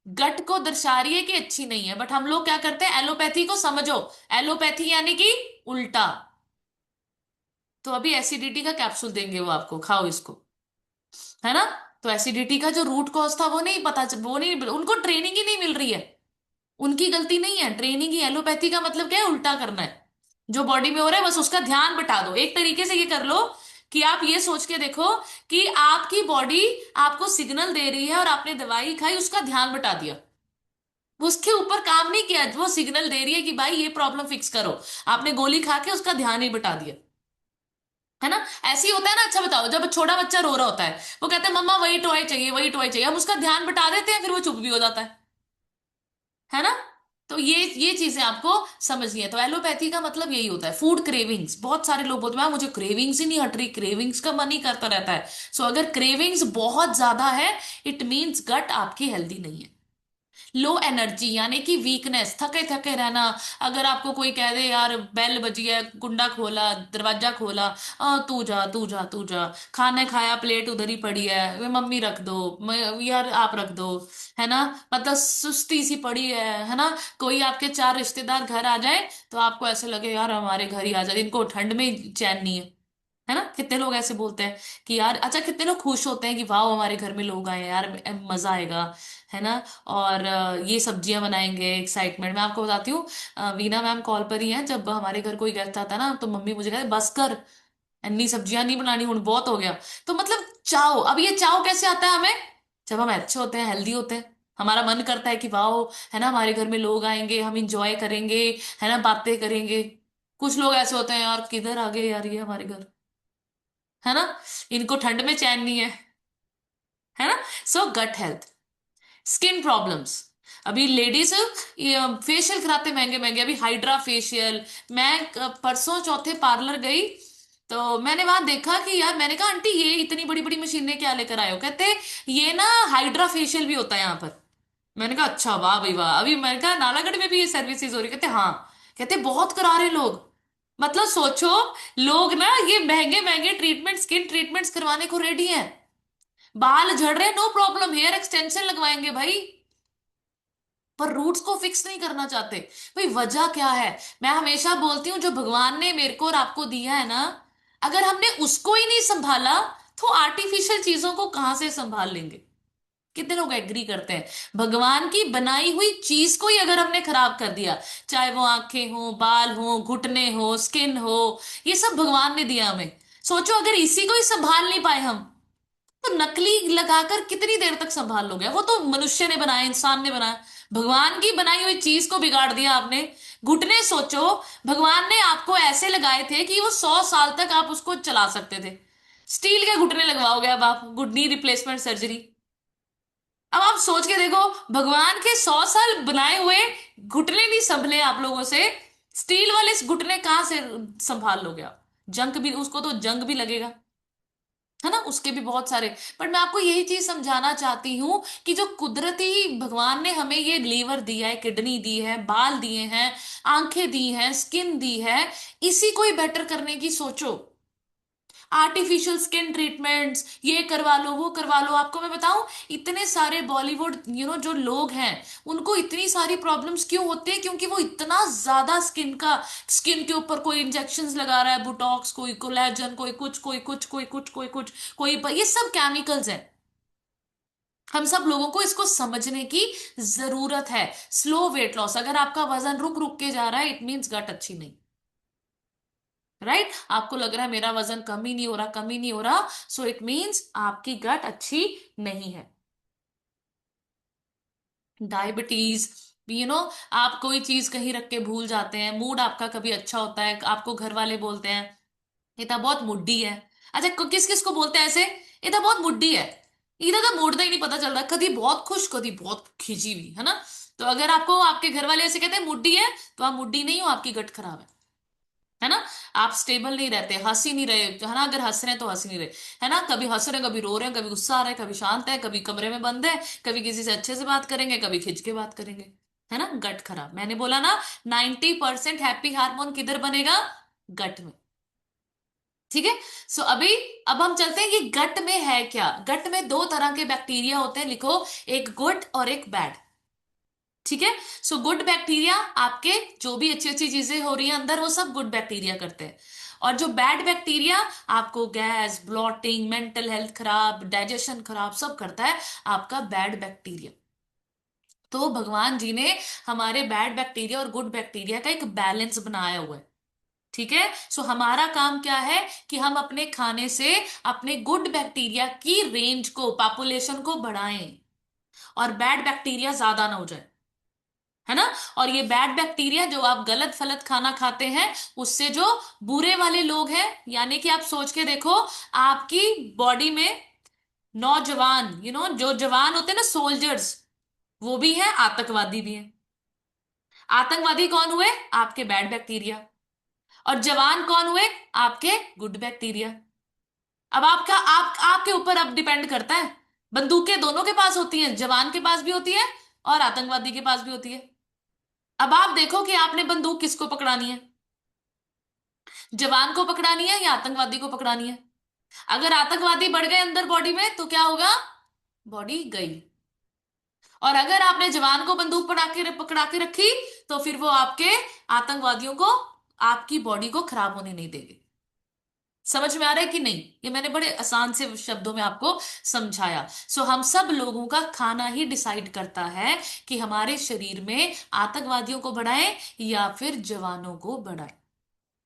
गट को दर्शा रही है कि अच्छी नहीं है, बट हम लोग क्या करते हैं? एलोपैथी को समझो। एलोपैथी यानी कि उल्टा। तो अभी एसिडिटी का कैप्सूल देंगे वो आपको, खाओ इसको, है ना? तो एसिडिटी का जो रूट कॉज था वो नहीं पता, वो नहीं, उनको ट्रेनिंग ही नहीं मिल रही है। उनकी गलती नहीं है, ट्रेनिंग ही। एलोपैथी का मतलब क्या है? उल्टा करना है। जो बॉडी में हो रहा है बस उसका ध्यान बटा दो, एक तरीके से ये कर लो कि आप ये सोच के देखो कि आपकी बॉडी आपको सिग्नल दे रही है और आपने दवाई खाई, उसका ध्यान बटा दिया, उसके ऊपर काम नहीं किया। वो सिग्नल दे रही है कि भाई ये प्रॉब्लम फिक्स करो, आपने गोली खा के उसका ध्यान ही बटा दिया, है ना। ऐसे ही होता है ना। अच्छा बताओ, जब छोटा बच्चा रो रहा होता है, वो कहता है मम्मा वही टॉय चाहिए, वही टॉय चाहिए, हम उसका ध्यान बटा देते हैं, फिर वो चुप भी हो जाता है ना। तो ये चीजें आपको समझनी है। तो एलोपैथी का मतलब यही होता है, फूड क्रेविंग्स। बहुत सारे लोग बोलते हैं "मैम, मुझे क्रेविंग्स ही नहीं हट रही, क्रेविंग्स का मन ही करता रहता है"। सो अगर क्रेविंग्स बहुत ज्यादा है, इट मीन्स गट आपकी हेल्दी नहीं है। लो एनर्जी यानी कि वीकनेस, थके थके रहना। अगर आपको कोई कह दे यार बेल बजी है, कुंडा खोला, दरवाजा खोला, तू जा तू जा तू जा, खाने खाया, प्लेट उधर ही पड़ी है, वे मम्मी रख दो, यार आप रख दो, है ना। मतलब सुस्ती सी पड़ी है ना। कोई आपके चार रिश्तेदार घर आ जाए तो आपको ऐसे लगे यार हमारे घर ही आ जाए, इनको ठंड में चैन नहीं है ना। कितने लोग ऐसे बोलते हैं कि यार, अच्छा कितने लोग खुश होते हैं कि वाह हमारे घर में लोग आए हैं यार, मजा आएगा, है ना। और ये सब्जियां बनाएंगे, एक्साइटमेंट। मैं आपको बताती हूँ, वीना मैम कॉल पर ही हैं, जब हमारे घर कोई गेस्ट आता ना तो मम्मी मुझे कहते बस कर, इतनी सब्जियां नहीं बनानी, हूं बहुत हो गया। तो मतलब चाव, अब ये चाव कैसे आता है हमें, जब हम अच्छे होते हैं, हेल्दी होते हैं, हमारा मन करता है कि वाह, है ना, हमारे घर में लोग आएंगे, हम इंजॉय करेंगे, है ना, बातें करेंगे। कुछ लोग ऐसे होते हैं यार, किधर आ गए यार ये हमारे घर, है ना, इनको ठंड में चैन नहीं है ना। सो गट हेल्थ, स्किन प्रॉब्लम्स। अभी लेडीज फेशियल कराते महंगे महंगे, अभी हाइड्रा फेशियल। मैं परसों चौथे पार्लर गई, तो मैंने वहां देखा कि यार, मैंने कहा आंटी ये इतनी बड़ी बड़ी मशीनें क्या लेकर आए हो, कहते ये ना हाइड्रा फेशियल भी होता है यहाँ पर। मैंने कहा अच्छा, वाह भाई वाह। अभी मैंने कहा नालागढ़ में भी ये सर्विसेज हो रही, कहते हाँ, कहते बहुत करा रहे लोग। मतलब सोचो, लोग ना ये महंगे महंगे ट्रीटमेंट, स्किन ट्रीटमेंट्स करवाने को रेडी हैं। बाल झड़ रहे, नो प्रॉब्लम, हेयर एक्सटेंशन लगवाएंगे भाई, पर रूट्स को फिक्स नहीं करना चाहते। भाई वजह क्या है। मैं हमेशा बोलती हूँ, जो भगवान ने मेरे को और आपको दिया है ना, अगर हमने उसको ही नहीं संभाला, तो आर्टिफिशियल चीजों को कहां से संभाल लेंगे। कितने लोग एग्री करते हैं। भगवान की बनाई हुई चीज को ही अगर हमने खराब कर दिया, चाहे वो आंखें हो, बाल हो, घुटने हो, स्किन हो, ये सब भगवान ने दिया हमें। सोचो अगर इसी को ही संभाल नहीं पाए हम, तो नकली लगाकर कितनी देर तक संभाल लोगे। वो तो मनुष्य ने बनाया, इंसान ने बनाया, भगवान की बनाई हुई चीज को बिगाड़ दिया आपने। घुटने सोचो, भगवान ने आपको ऐसे लगाए थे कि वो 100 साल तक आप उसको चला सकते थे। स्टील के घुटने लगवाओगे अब आप, गुडनी रिप्लेसमेंट सर्जरी। अब आप सोच के देखो, भगवान के 100 साल बनाए हुए घुटने नहीं संभले आप लोगों से, स्टील वाले घुटने कहां से संभाल लोगे आप। जंग भी, उसको तो जंग भी लगेगा, है ना, उसके भी बहुत सारे। पर मैं आपको यही चीज समझाना चाहती हूँ कि जो कुदरती भगवान ने हमें ये लीवर दिया है, किडनी दी है, बाल दिए हैं, आंखें दी हैं, स्किन दी है, इसी को ही बेटर करने की सोचो। आर्टिफिशियल स्किन ट्रीटमेंट्स, ये करवा लो, वो करवा लो। आपको मैं बताऊं, इतने सारे बॉलीवुड जो लोग हैं, उनको इतनी सारी प्रॉब्लम्स क्यों होती है, क्योंकि वो इतना ज्यादा स्किन के ऊपर कोई इंजेक्शंस लगा रहा है, बुटॉक्स, कोई कोलेजन, कोई कुछ कोई कुछ कोई कुछ कोई कुछ कोई, ये सब केमिकल्स हैं। हम सब लोगों को इसको समझने की जरूरत है। स्लो वेट लॉस, अगर आपका वजन रुक रुक के जा रहा है, इट मीन्स गट अच्छी नहीं, राइट। आपको लग रहा है मेरा वजन कम ही नहीं हो रहा, कम ही नहीं हो रहा, सो इट मीन्स आपकी गट अच्छी नहीं है। डायबिटीज, आप कोई चीज कहीं रख के भूल जाते हैं, मूड आपका कभी अच्छा होता है, आपको घर वाले बोलते हैं ये तो बहुत मुड्डी है। अच्छा, किस किस को बोलते हैं ऐसे, ये तो बहुत मुड्डी है, इधर तो मूड का ही नहीं पता चल रहा, कभी बहुत खुश, कभी बहुत खिंची हुई, है ना। तो अगर आपको आपके घर वाले ऐसे कहते हैं मुड्डी है, तो आप मुड्डी नहीं हो, आपकी गट खराब है ना। आप स्टेबल नहीं रहते, हंस ही नहीं रहे, है ना, अगर हंस रहे हैं तो हंस ही नहीं रहे, है ना। कभी हंस रहे हैं, कभी रो रहे हैं, कभी गुस्सा आ रहा है, कभी शांत है, कभी कमरे में बंद है, कभी किसी से अच्छे से बात करेंगे, कभी खिंच के बात करेंगे, है ना। गट खराब, मैंने बोला ना, 90% हैप्पी हार्मोन किधर बनेगा, गट में। ठीक है। सो अभी, अब हम चलते हैं कि गट में है क्या। गट में दो तरह के बैक्टीरिया होते हैं, लिखो, एक गुड और एक बैड। ठीक है। सो गुड बैक्टीरिया आपके, जो भी अच्छी अच्छी चीजें हो रही हैं अंदर, वो सब गुड बैक्टीरिया करते हैं। और जो बैड बैक्टीरिया आपको गैस, ब्लॉटिंग, मेंटल हेल्थ खराब, डाइजेशन खराब, सब करता है आपका बैड बैक्टीरिया। तो भगवान जी ने हमारे बैड बैक्टीरिया और गुड बैक्टीरिया का एक बैलेंस बनाया हुआ है। ठीक है। सो हमारा काम क्या है कि हम अपने खाने से अपने गुड बैक्टीरिया की रेंज को, पॉपुलेशन को बढ़ाएं, और बैड बैक्टीरिया ज्यादा ना हो जाए, है ना। और ये बैड बैक्टीरिया जो आप गलत फलत खाना खाते हैं, उससे जो बुरे वाले लोग हैं, यानी कि आप सोच के देखो, आपकी बॉडी में नौजवान, जो जवान होते हैं ना, सोल्जर्स, वो भी हैं, आतंकवादी भी हैं। आतंकवादी कौन हुए? आपके बैड बैक्टीरिया। और जवान कौन हुए? आपके गुड बैक्टीरिया। अब आपके ऊपर अब डिपेंड करता है। बंदूकें दोनों के पास होती हैं, जवान के पास भी होती है और आतंकवादी के पास भी होती है। अब आप देखो कि आपने बंदूक किसको पकड़ानी है, जवान को पकड़ानी है या आतंकवादी को पकड़ानी है। अगर आतंकवादी बढ़ गए अंदर बॉडी में तो क्या होगा? बॉडी गई। और अगर आपने जवान को बंदूक पकड़ा के रखी, तो फिर वो आपके आतंकवादियों को, आपकी बॉडी को खराब होने नहीं देंगे। समझ में आ रहा है कि नहीं? ये मैंने बड़े आसान से शब्दों में आपको समझाया। सो हम सब लोगों का खाना ही डिसाइड करता है कि हमारे शरीर में आतंकवादियों को बढ़ाएं या फिर जवानों को बढ़ाएं।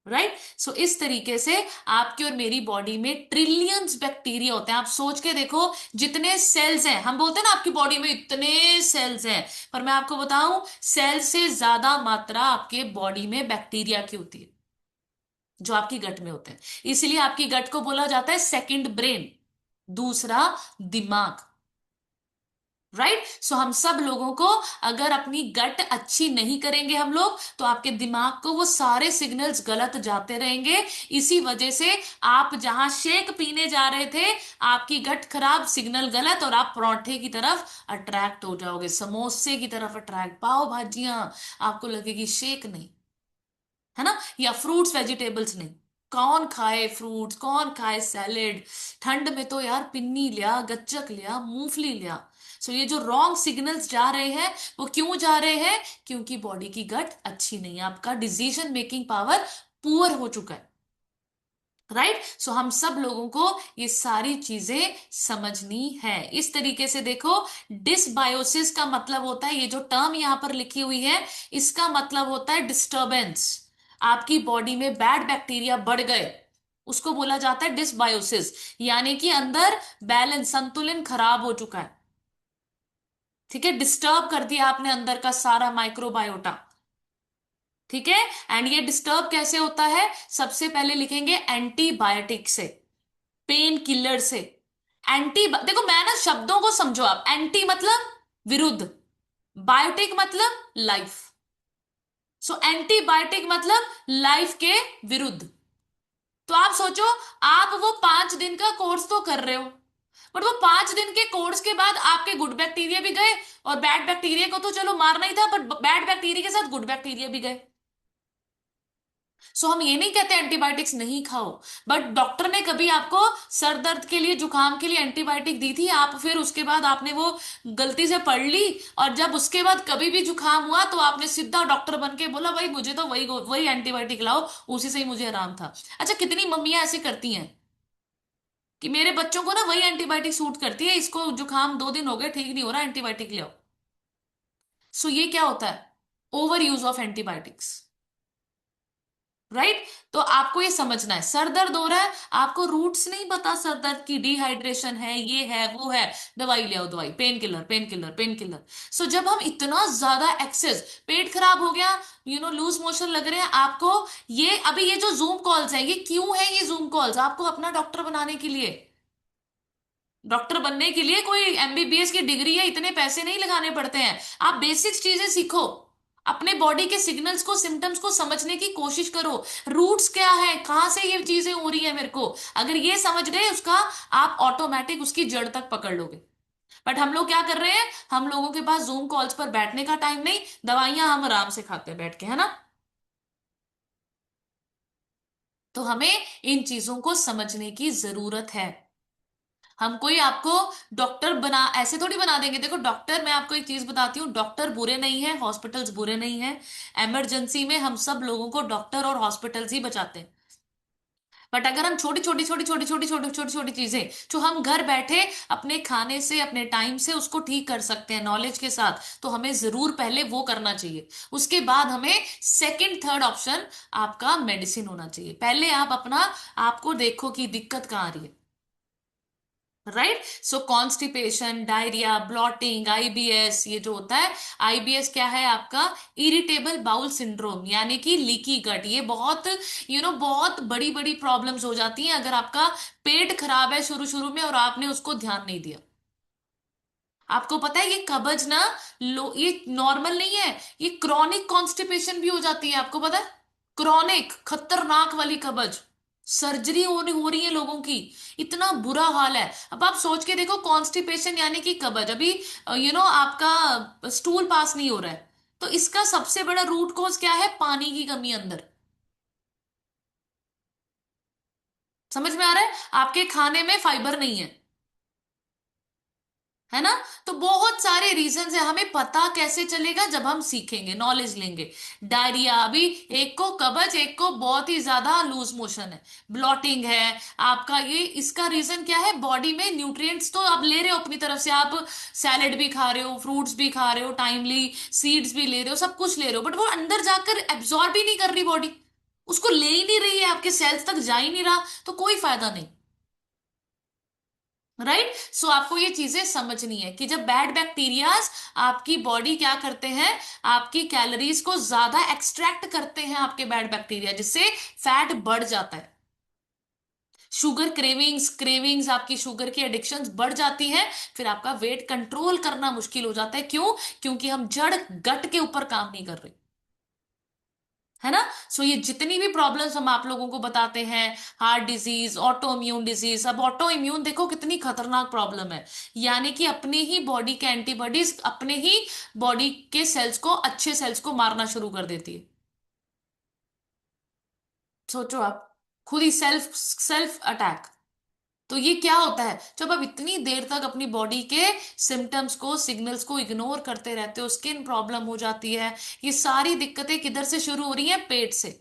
राइट। सो इस तरीके से आपकी और मेरी बॉडी में ट्रिलियंस बैक्टीरिया होते हैं। आप सोच के देखो, जितने सेल्स हैं, हम बोलते हैं ना आपकी बॉडी में इतने सेल्स हैं, पर मैं आपको बताऊं, सेल से ज्यादा मात्रा आपके बॉडी में बैक्टीरिया की होती है, जो आपकी गट में होते हैं। इसलिए आपकी गट को बोला जाता है सेकंड ब्रेन, दूसरा दिमाग। राइट। सो हम सब लोगों को, अगर अपनी गट अच्छी नहीं करेंगे हम लोग, तो आपके दिमाग को वो सारे सिग्नल्स गलत जाते रहेंगे। इसी वजह से आप जहां शेक पीने जा रहे थे, आपकी गट खराब, सिग्नल गलत, और आप पराठे की तरफ अट्रैक्ट हो जाओगे, समोसे की तरफ अट्रैक्ट, पाव भाजियां, आपको लगेगी शेक नहीं, है ना, या फ्रूट्स वेजिटेबल्स नहीं। कौन खाए फ्रूट्स, कौन खाए सैलेड। ठंड में तो यार पिन्नी लिया, गच्चक लिया, मूंगफली लिया। सो ये जो रॉन्ग सिग्नल्स जा रहे हैं, वो क्यों जा रहे हैं? क्योंकि बॉडी की गट अच्छी नहीं है, आपका डिसीजन मेकिंग पावर पुअर हो चुका है। राइट। सो हम सब लोगों को ये सारी चीजें समझनी है। इस तरीके से देखो, डिसबायोसिस का मतलब होता है, ये जो टर्म यहां पर लिखी हुई है, इसका मतलब होता है डिस्टरबेंस। आपकी बॉडी में बैड बैक्टीरिया बढ़ गए, उसको बोला जाता है डिसबायोसिस। यानी कि अंदर बैलेंस, संतुलन खराब हो चुका है। ठीक है, डिस्टर्ब कर दिया आपने अंदर का सारा माइक्रोबायोटा। ठीक है। एंड ये डिस्टर्ब कैसे होता है? सबसे पहले लिखेंगे एंटीबायोटिक से, पेन किलर से। देखो, मैं ना, शब्दों को समझो आप। एंटी मतलब विरुद्ध, बायोटिक मतलब लाइफ। सो एंटीबायोटिक मतलब लाइफ के विरुद्ध। तो आप सोचो, आप वो 5 दिन का कोर्स तो कर रहे हो, बट वो 5 दिन के कोर्स के बाद आपके गुड बैक्टीरिया भी गए, और बैड बैक्टीरिया को तो चलो मारना ही था, बट बैड बैक्टीरिया के साथ गुड बैक्टीरिया भी गए। सो हम ये नहीं कहते एंटीबायोटिक्स नहीं खाओ, बट डॉक्टर ने कभी आपको सर दर्द के लिए, जुकाम के लिए एंटीबायोटिक दी थी, आप फिर उसके बाद आपने वो गलती से पढ़ ली, और जब उसके बाद कभी भी जुकाम हुआ तो आपने सीधा डॉक्टर बन के बोला, भाई मुझे तो वही वही एंटीबायोटिक लाओ, उसी से ही मुझे आराम था। अच्छा, कितनी मम्मियां ऐसी करती हैं कि मेरे बच्चों को ना वही एंटीबायोटिक सूट करती है, इसको जुकाम 2 दिन हो गए ठीक नहीं हो रहा, एंटीबायोटिक ले आओ। सो ये क्या होता है? Over use of antibiotics. Right. तो आपको ये समझना है, सर दर्द हो रहा है, आपको रूट्स नहीं पता सर दर्द की, डिहाइड्रेशन है, ये है, वो है, दवाई ले आओ, दवाई, painkiller, painkiller, painkiller. So जब हम इतना ज्यादा एक्सेस, पेट खराब हो गया, लूज मोशन लग रहे हैं आपको, ये अभी ये जो जूम कॉल्स है, ये क्यों है? ये जूम कॉल्स आपको अपना डॉक्टर बनाने के लिए। डॉक्टर बनने के लिए कोई एमबीबीएस की डिग्री है, इतने पैसे नहीं लगाने पड़ते हैं। आप बेसिक्स चीजें सीखो, अपने बॉडी के सिग्नल्स को, सिम्टम्स को समझने की कोशिश करो। रूट्स क्या है, कहां से ये चीजें हो रही है मेरे को, अगर ये समझ गए, उसका आप ऑटोमेटिक उसकी जड़ तक पकड़ लोगे। बट हम लोग क्या कर रहे हैं? हम लोगों के पास जूम कॉल्स पर बैठने का टाइम नहीं, दवाइयां हम आराम से खाते हैं बैठ के, है ना। तो हमें इन चीजों को समझने की जरूरत है। हम कोई आपको डॉक्टर बना ऐसे थोड़ी बना देंगे। देखो डॉक्टर, मैं आपको एक चीज बताती हूँ, डॉक्टर बुरे नहीं है, हॉस्पिटल्स बुरे नहीं है। इमरजेंसी में हम सब लोगों को डॉक्टर और हॉस्पिटल्स ही बचाते हैं। बट अगर हम छोटी छोटी छोटी छोटी छोटी छोटी छोटी छोटी चीजें जो हम घर बैठे अपने खाने से अपने टाइम से उसको ठीक कर सकते हैं नॉलेज के साथ, तो हमें जरूर पहले वो करना चाहिए। उसके बाद हमें सेकंड थर्ड ऑप्शन आपका मेडिसिन होना चाहिए। पहले आप अपना आपको देखो कि दिक्कत कहाँ आ रही है। राइट, सो कॉन्स्टिपेशन, डायरिया, ब्लॉटिंग, आईबीएस, ये जो होता है, आईबीएस क्या है आपका, इरिटेबल बाउल सिंड्रोम, यानी कि लीकी गट। ये बहुत बहुत बड़ी बड़ी प्रॉब्लम्स हो जाती हैं अगर आपका पेट खराब है शुरू शुरू में और आपने उसको ध्यान नहीं दिया। आपको पता है ये कब्ज ना, लो ये नॉर्मल नहीं है, ये क्रॉनिक कॉन्स्टिपेशन भी हो जाती है, आपको पता है? क्रॉनिक खतरनाक वाली कब्ज, सर्जरी हो रही है लोगों की, इतना बुरा हाल है। अब आप सोच के देखो, कॉन्स्टिपेशन यानी कि कब्ज, अभी आपका स्टूल पास नहीं हो रहा है, तो इसका सबसे बड़ा रूट कॉज क्या है? पानी की कमी अंदर। समझ में आ रहा है? आपके खाने में फाइबर नहीं है, है ना? तो बहुत सारे रीजंस है, हमें पता कैसे चलेगा? जब हम सीखेंगे, नॉलेज लेंगे। डायरिया, अभी एक को कब्ज, एक को बहुत ही ज्यादा लूज मोशन है, ब्लॉटिंग है आपका, ये इसका रीजन क्या है? बॉडी में न्यूट्रिएंट्स तो आप ले रहे हो अपनी तरफ से, आप सैलेड भी खा रहे हो, फ्रूट्स भी खा रहे हो टाइमली, सीड्स भी ले रहे हो, सब कुछ ले रहे हो, बट वो अंदर जाकर एब्जॉर्ब ही नहीं कर रही बॉडी, उसको ले ही नहीं रही है, आपके सेल्स तक जा ही नहीं रहा, तो कोई फायदा नहीं। राइट, सो आपको ये चीजें समझनी है कि जब बैड बैक्टीरियाज आपकी बॉडी क्या करते हैं, आपकी कैलोरीज को ज्यादा एक्सट्रैक्ट करते हैं, आपके बैड बैक्टीरिया, जिससे फैट बढ़ जाता है। शुगर क्रेविंग्स क्रेविंग्स आपकी शुगर की एडिक्शंस बढ़ जाती हैं, फिर आपका वेट कंट्रोल करना मुश्किल हो जाता है। क्यों? क्योंकि हम जड़ गट के ऊपर काम नहीं कर रहे, है ना? सो ये जितनी भी प्रॉब्लम्स हम आप लोगों को बताते हैं, heart disease, auto immune disease, अब ऑटो इम्यून देखो कितनी खतरनाक प्रॉब्लम है, यानी कि अपने ही बॉडी के एंटीबॉडीज अपने ही बॉडी के सेल्स को, अच्छे सेल्स को मारना शुरू कर देती है। सोचो आप, खुद ही सेल्फ सेल्फ अटैक। तो ये क्या होता है? जब आप इतनी देर तक अपनी बॉडी के सिम्टम्स को, सिग्नल्स को इग्नोर करते रहते हो, स्किन प्रॉब्लम हो जाती है। ये सारी दिक्कतें किधर से शुरू हो रही हैं? पेट से।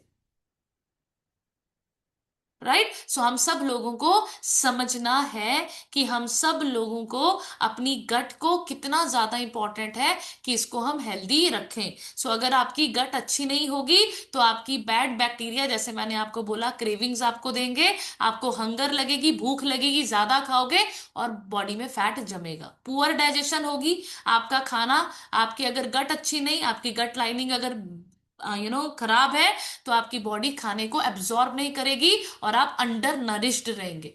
राइट, सो हम सब लोगों को समझना है कि हम सब लोगों को अपनी गट को कितना ज्यादा इंपॉर्टेंट है कि इसको हम हेल्दी रखें। सो अगर आपकी गट अच्छी नहीं होगी, तो आपकी बैड बैक्टीरिया, जैसे मैंने आपको बोला, क्रेविंग्स आपको देंगे, आपको हंगर लगेगी, भूख लगेगी, ज्यादा खाओगे और बॉडी में फैट जमेगा, पुअर डाइजेशन होगी आपका खाना। आपकी अगर गट अच्छी नहीं, आपकी गट लाइनिंग अगर खराब है, तो आपकी बॉडी खाने को एब्जॉर्ब नहीं करेगी और आप अंडर नरिश्ड रहेंगे।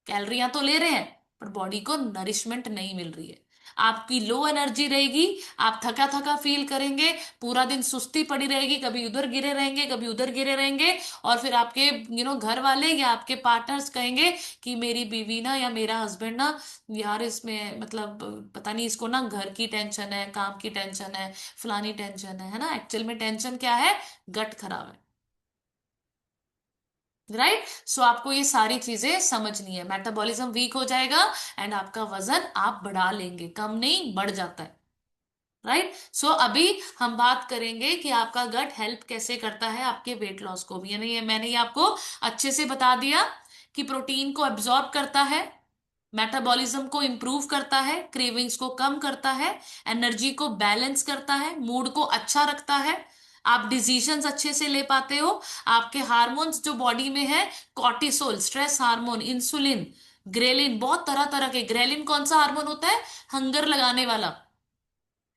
कैलोरियां तो ले रहे हैं, पर बॉडी को नरिशमेंट नहीं मिल रही है, आपकी लो एनर्जी रहेगी, आप थका थका फील करेंगे, पूरा दिन सुस्ती पड़ी रहेगी, कभी उधर गिरे रहेंगे, कभी उधर गिरे रहेंगे, और फिर आपके घर वाले या आपके पार्टनर्स कहेंगे कि मेरी बीवी ना या मेरा हस्बैंड ना, यार इसमें मतलब पता नहीं, इसको ना घर की टेंशन है, काम की टेंशन है, फलानी टेंशन है ना? एक्चुअल में टेंशन क्या है? गट खराब है। राइट, सो आपको ये सारी चीजें समझनी है। मेटाबॉलिज्म वीक हो जाएगा एंड आपका वजन आप बढ़ा लेंगे, कम नहीं बढ़ जाता है। राइट, सो अभी हम बात करेंगे कि आपका गट हेल्प कैसे करता है आपके वेट लॉस को भी, यानी ये मैंने ये आपको अच्छे से बता दिया कि प्रोटीन को एब्जॉर्ब करता है, मेटाबॉलिज्म को इंप्रूव करता है, क्रेविंग्स को कम करता है, एनर्जी को बैलेंस करता है, मूड को अच्छा रखता है, आप डिसीजंस अच्छे से ले पाते हो, आपके हार्मोन्स जो बॉडी में है, cortisol stress hormone, insulin, ghrelin, बहुत तरह तरह के, ग्रेलिन कौन सा हार्मोन होता है? हंगर लगाने वाला।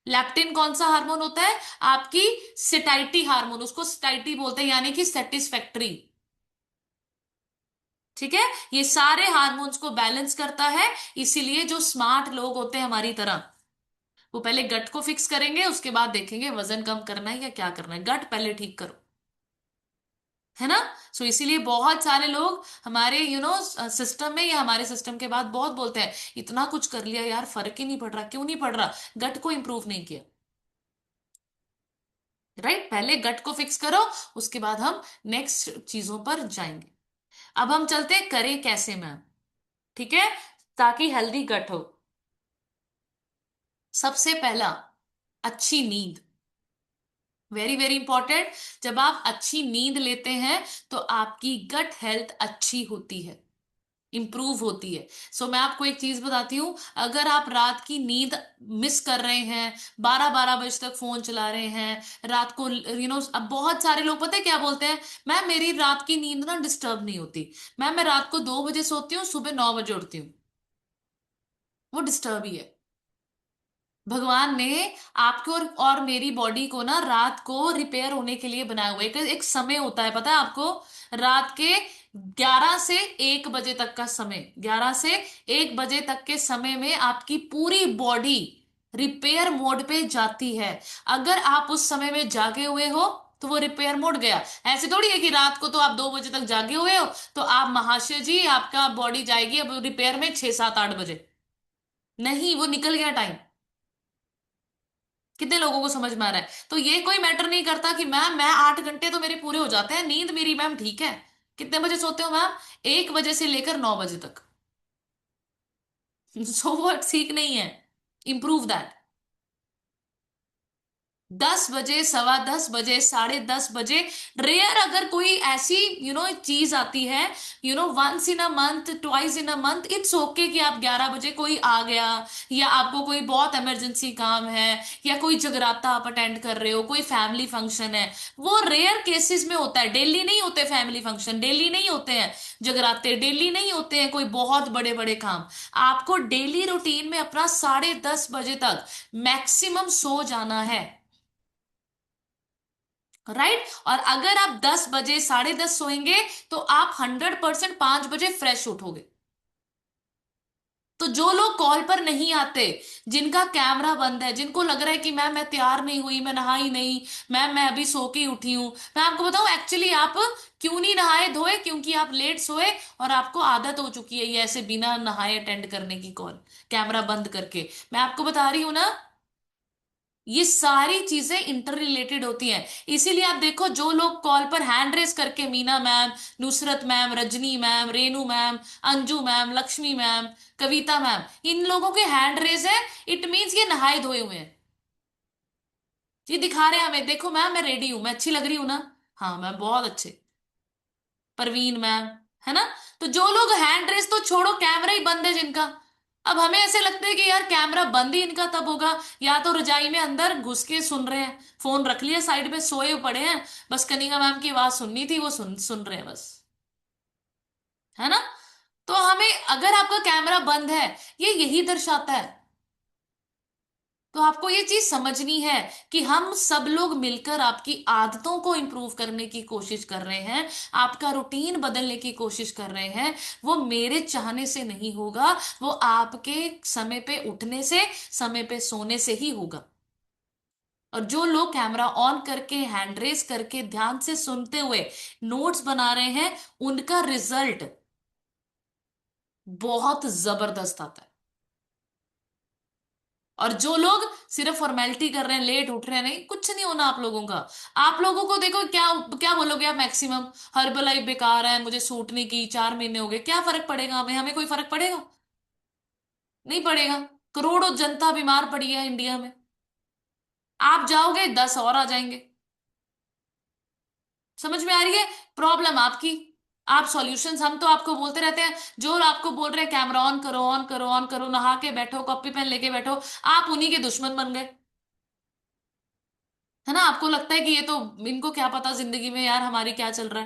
लैप्टिन कौन सा हार्मोन होता है? आपकी सेटाइटी हार्मोन, उसको सेटाइटी बोलते हैं, यानी कि सेटिस्फैक्ट्री। ठीक है, ये सारे हार्मोन्स को बैलेंस करता है। इसीलिए जो स्मार्ट लोग होते हैं हमारी तरह, वो पहले गट को फिक्स करेंगे, उसके बाद देखेंगे वजन कम करना है या क्या करना है, गट पहले ठीक करो, है ना? सो इसीलिए बहुत सारे लोग हमारे सिस्टम में या हमारे सिस्टम के बाद बहुत बोलते हैं, इतना कुछ कर लिया यार, फर्क ही नहीं पड़ रहा। क्यों नहीं पड़ रहा? गट को इंप्रूव नहीं किया। राइट, पहले गट को फिक्स करो, उसके बाद हम नेक्स्ट चीजों पर जाएंगे। अब हम चलते हैं, करें कैसे मैम? ठीक है, ताकि हेल्दी गट हो। सबसे पहला, अच्छी नींद। Very very important. जब आप अच्छी नींद लेते हैं तो आपकी गट हेल्थ अच्छी होती है, इंप्रूव होती है। सो मैं आपको एक चीज बताती हूँ, अगर आप रात की नींद मिस कर रहे हैं, 12-12 बजे तक फोन चला रहे हैं रात को, अब बहुत सारे लोग पता है क्या बोलते हैं, मैम मेरी रात की नींद ना डिस्टर्ब नहीं होती, मैम मैं रात को 2 बजे सोती हूँ, सुबह 9 बजे उठती हूँ। वो डिस्टर्ब ही है। भगवान ने आपको और मेरी बॉडी को ना रात को रिपेयर होने के लिए बनाया हुआ है। एक समय होता है पता है आपको, रात के 11 से 1 बजे तक का समय, 11 से 1 बजे तक के समय में आपकी पूरी बॉडी रिपेयर मोड पे जाती है। अगर आप उस समय में जागे हुए हो तो वो रिपेयर मोड गया। ऐसे थोड़ी है कि रात को तो आप 2 बजे तक जागे हुए हो तो आप महाशय जी आपका बॉडी जाएगी अब रिपेयर में 6-7-8 बजे। नहीं, वो निकल गया टाइम। कितने लोगों को समझ में आ रहा है? तो ये कोई मैटर नहीं करता कि मैम मैं 8 घंटे तो मेरे पूरे हो जाते हैं, नींद मेरी मैम ठीक है। कितने बजे सोते हो मैम? 1 बजे से लेकर 9 बजे तक। सो वो ठीक नहीं है, इंप्रूव दैट। 10 बजे, 10:15 बजे, 10:30 बजे, रेयर अगर कोई ऐसी चीज आती है, once in a month, twice in a month, it's okay कि आप 11 बजे कोई आ गया, या आपको कोई बहुत इमरजेंसी काम है, या कोई जगराता आप अटेंड कर रहे हो, कोई फैमिली फंक्शन है। वो रेयर केसेस में होता है, डेली नहीं होते फैमिली फंक्शन, डेली नहीं होते हैं जगराते, डेली नहीं होते हैं कोई बहुत बड़े बड़े काम। आपको डेली रूटीन में अपना 10:30 बजे तक मैक्सिमम सो जाना है, राइट। और अगर आप 10 बजे, 10:30 सोएंगे तो आप 100% 5 बजे फ्रेश उठोगे। तो जो लोग कॉल पर नहीं आते, जिनका कैमरा बंद है, जिनको लग रहा है कि मैम मैं तैयार नहीं हुई, मैं नहाई नहीं, मैम मैं अभी सो के ही उठी हूं, मैं आपको बताऊं एक्चुअली आप क्यों नहीं नहाए धोए, क्योंकि आप लेट सोए और आपको आदत हो चुकी है ये ऐसे बिना नहाए अटेंड करने की कॉल, कैमरा बंद करके। मैं आपको बता रही हूं ना, ये सारी चीजें इंटर रिलेटेड होती हैं। इसीलिए आप देखो जो लोग कॉल पर हैंड रेस करके, Meena ma'am, Nusrat ma'am, Rajni ma'am, Renu ma'am, Anju ma'am, Lakshmi ma'am, Kavita ma'am, इन लोगों के हैंड रेस है, इट मीन्स ये नहाए धोए हुए हैं। ये दिखा रहे हैं हमें, देखो मैम मैं रेडी हूं, मैं अच्छी लग रही हूं ना, हाँ मैम बहुत अच्छे, परवीन मैम, है ना। तो जो लोग हैंड रेस तो छोड़ो, कैमरा ही बंद है जिनका, अब हमें ऐसे लगता है कि यार कैमरा बंद ही इनका तब होगा, या तो रजाई में अंदर घुस के सुन रहे हैं, फोन रख लिया साइड में, सोए पड़े हैं, बस कनिका मैम की आवाज सुननी थी, वो सुन सुन रहे हैं बस, है ना। तो हमें, अगर आपका कैमरा बंद है, ये यही दर्शाता है। तो आपको ये चीज समझनी है कि हम सब लोग मिलकर आपकी आदतों को इंप्रूव करने की कोशिश कर रहे हैं, आपका रूटीन बदलने की कोशिश कर रहे हैं। वो मेरे चाहने से नहीं होगा, वो आपके समय पे उठने से, समय पे सोने से ही होगा। और जो लोग कैमरा ऑन करके, हैंड रेस करके, ध्यान से सुनते हुए नोट्स बना रहे हैं, उनका रिजल्ट बहुत जबरदस्त आता है। और जो लोग सिर्फ फॉर्मेलिटी कर रहे हैं, लेट उठ रहे हैं, नहीं, कुछ नहीं होना आप लोगों का। आप लोगों को देखो क्या क्या बोलोगे आप मैक्सिमम, हर्बल लाइफ बेकार है, मुझे सूट नहीं की, 4 महीने हो गए, क्या फर्क पड़ेगा हमें? हमें कोई फर्क पड़ेगा? नहीं पड़ेगा। करोड़ों जनता बीमार पड़ी है इंडिया में, आप जाओगे 10 और आ जाएंगे। समझ में आ रही है? प्रॉब्लम आपकी, आप सॉल्यूशंस, हम तो आपको बोलते रहते हैं, जो आपको बोल रहे हैं कैमरा ऑन करो, ऑन करो, ऑन करो, नहा के बैठो, कॉपी पेन लेके बैठो, आप उन्हीं के दुश्मन बन गए, है ना। आपको लगता है कि ये तो, इनको क्या पता जिंदगी में यार हमारी क्या चल रहा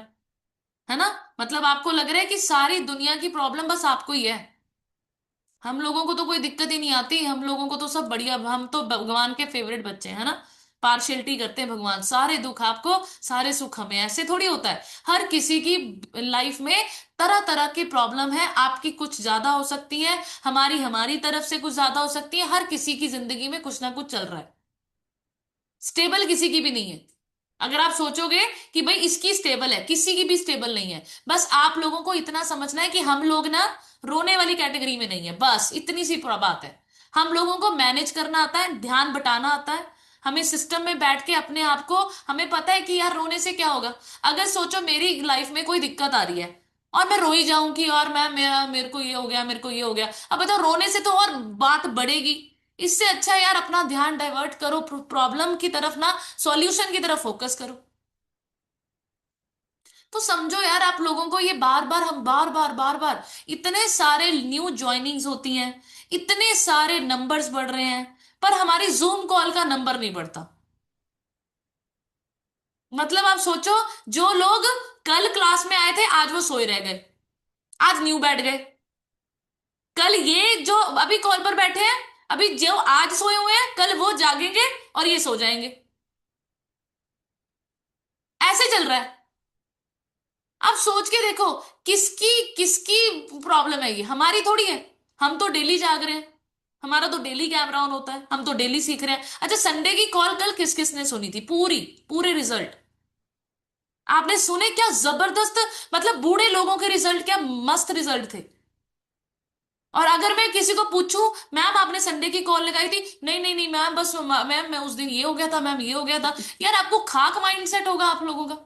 है ना। मतलब आपको लग रहा है कि सारी दुनिया की प्रॉब्लम बस आपको ही है, हम लोगों को तो कोई दिक्कत ही नहीं आती, हम लोगों को तो सब बढ़िया, हम तो भगवान के फेवरेट बच्चे हैं, है ना। पार्शियलिटी करते हैं भगवान, सारे दुख आपको, सारे सुख हमें, ऐसे थोड़ी होता है। हर किसी की लाइफ में तरह तरह की प्रॉब्लम है, आपकी कुछ ज्यादा हो सकती है, हमारी हमारी तरफ से कुछ ज्यादा हो सकती है, हर किसी की जिंदगी में कुछ ना कुछ चल रहा है। स्टेबल किसी की भी नहीं है। अगर आप सोचोगे कि भाई इसकी स्टेबल है, किसी की भी स्टेबल नहीं है। बस आप लोगों को इतना समझना है कि हम लोग ना रोने वाली कैटेगरी में नहीं है, बस इतनी सी बात है। हम लोगों को मैनेज करना आता है, ध्यान बटाना आता है, हमें सिस्टम में बैठ के अपने आप को, हमें पता है कि यार रोने से क्या होगा। अगर सोचो मेरी लाइफ में कोई दिक्कत आ रही है और मैं रोई जाऊं कि और मैं मेरे को ये हो गया, मेरे को ये हो गया, अब बताओ रोने से तो और बात बढ़ेगी। इससे अच्छा है यार अपना ध्यान डाइवर्ट करो प्रॉब्लम की तरफ ना, सॉल्यूशन की तरफ फोकस करो। तो समझो यार आप लोगों को ये बार बार, हम बार बार बार बार, इतने सारे न्यू ज्वाइनिंग्स होती हैं, इतने सारे नंबर्स बढ़ रहे हैं, पर हमारी जूम कॉल का नंबर नहीं बढ़ता। मतलब आप सोचो, जो लोग कल क्लास में आए थे आज वो सोए रह गए, आज न्यू बैठ गए। कल ये जो अभी कॉल पर बैठे हैं, अभी जो आज सोए हुए हैं कल वो जागेंगे और ये सो जाएंगे। ऐसे चल रहा है। आप सोच के देखो, किसकी किसकी प्रॉब्लम है ये, हमारी थोड़ी है। हम तो डेली जाग रहे हैं, हमारा तो डेली कैमरा ऑन होता है, हम तो डेली सीख रहे हैं। अच्छा, संडे की कॉल कल किस किसने सुनी थी, पूरी, पूरे रिजल्ट आपने सुने? क्या जबरदस्त, मतलब बूढ़े लोगों के रिजल्ट क्या मस्त रिजल्ट थे। और अगर मैं किसी को पूछूं, मैम आपने संडे की कॉल लगाई थी, नहीं नहीं नहीं मैम, बस मैम मैं उस दिन ये हो गया था, मैम ये हो गया था। यार आपको खाक माइंडसेट होगा आप लोगों का।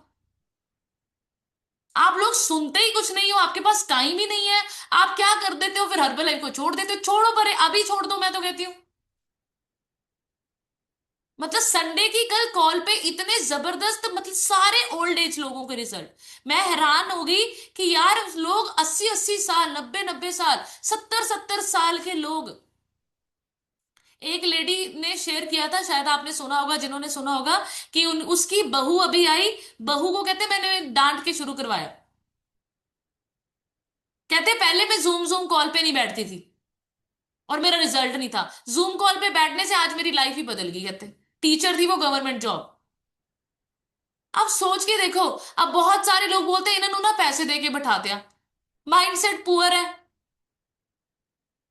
आप लोग सुनते ही कुछ नहीं हो, आपके पास टाइम ही नहीं है। आप क्या कर देते हो फिर, हर्बल लाइफ को छोड़ देते हो। छोड़ो परे, अभी छोड़ दो मैं तो कहती हूँ। मतलब संडे की कल कॉल पे इतने जबरदस्त, मतलब सारे ओल्ड एज लोगों के रिजल्ट, मैं हैरान हो गई कि यार लोग 80 80 साल, 90 90 साल, 70 70 साल के लोग। एक लेडी ने शेयर किया था, शायद आपने सुना होगा, जिन्होंने सुना होगा, कि उसकी बहू अभी आई, बहू को कहते मैंने डांट के शुरू करवाया। कहते पहले मैं जूम जूम कॉल पे नहीं बैठती थी और मेरा रिजल्ट नहीं था, जूम कॉल पे बैठने से आज मेरी लाइफ ही बदल गई। कहते टीचर थी वो, गवर्नमेंट जॉब। अब सोच के देखो, अब बहुत सारे लोग बोलते हैं इन्होंने ना पैसे दे के बैठा दिया। माइंडसेट पुअर है।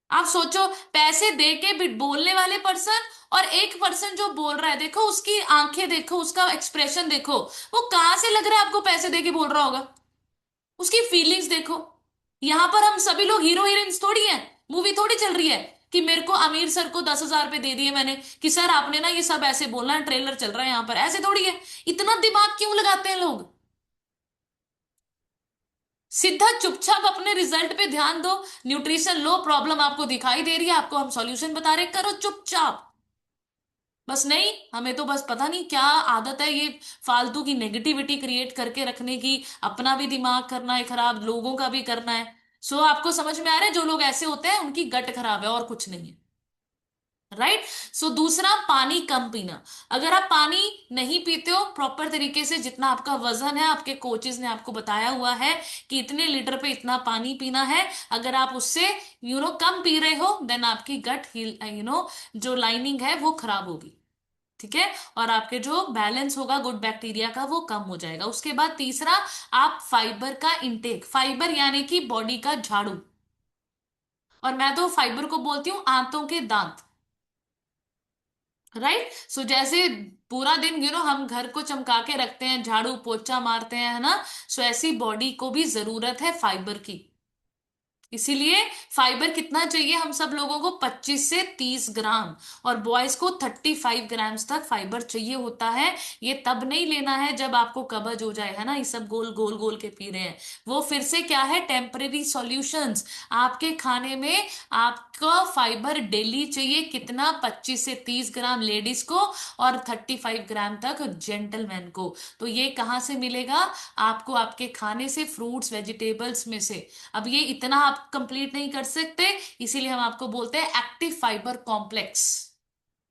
आप सोचो, पैसे दे के भी बोलने वाले पर्सन, और एक पर्सन जो बोल रहा है, देखो उसकी आंखें देखो, उसका एक्सप्रेशन देखो, वो कहां से लग रहा है आपको पैसे दे के बोल रहा होगा। उसकी फीलिंग्स देखो। यहां पर हम सभी लोग हीरो हीरोइंस थोड़ी हैं, मूवी थोड़ी चल रही है कि मेरे को अमीर सर को 10,000 रुपए दे दिए मैंने कि सर आपने ना ये सब ऐसे बोलना है, ट्रेलर चल रहा है यहाँ पर, ऐसे थोड़ी है। इतना दिमाग क्यों लगाते हैं लोग। सीधा चुपचाप अपने रिजल्ट पे ध्यान दो। न्यूट्रिशन लो, प्रॉब्लम आपको दिखाई दे रही है, आपको हम सॉल्यूशन बता रहे, करो चुपचाप। बस नहीं, हमें तो बस पता नहीं क्या आदत है ये फालतू की नेगेटिविटी क्रिएट करके रखने की, अपना भी दिमाग करना है खराब, लोगों का भी करना है। सो आपको समझ में आ रहा है, जो लोग ऐसे होते हैं उनकी गट खराब है और कुछ नहीं है। राइट। सो दूसरा, पानी कम पीना। अगर आप पानी नहीं पीते हो प्रॉपर तरीके से, जितना आपका वजन है, आपके कोचेस ने आपको बताया हुआ है कि इतने लीटर पे इतना पानी पीना है, अगर आप उससे कम पी रहे हो, देन आपकी गट हील जो लाइनिंग है वो खराब होगी। ठीक है। और आपके जो बैलेंस होगा गुड बैक्टीरिया का वो कम हो जाएगा। उसके बाद तीसरा, आप फाइबर का इंटेक, फाइबर यानी कि बॉडी का झाड़ू, और मैं तो फाइबर को बोलती हूँ आंतों के दांत। राइट। सो जैसे पूरा दिन हम घर को चमका के रखते हैं, झाड़ू पोछा मारते हैं, है ना। सो ऐसी बॉडी को भी जरूरत है फाइबर की। इसीलिए फाइबर कितना चाहिए हम सब लोगों को, 25 से 30 ग्राम, और बॉयज को 35 ग्राम्स तक फाइबर चाहिए होता है। ये तब नहीं लेना है जब आपको कब्ज हो जाए, है ना, ये सब गोल गोल गोल के पी रहे हैं। वो फिर से क्या है, टेम्परेरी सॉल्यूशंस। आपके खाने में आपका फाइबर डेली चाहिए कितना, 25 से 30 ग्राम लेडीज को, और 35 ग्राम तक जेंटलमैन को। तो ये कहाँ से मिलेगा आपको, आपके खाने से, फ्रूट्स वेजिटेबल्स में से। अब ये इतना आप कंप्लीट नहीं कर सकते, इसीलिए हम आपको बोलते हैं एक्टिव फाइबर कॉम्प्लेक्स,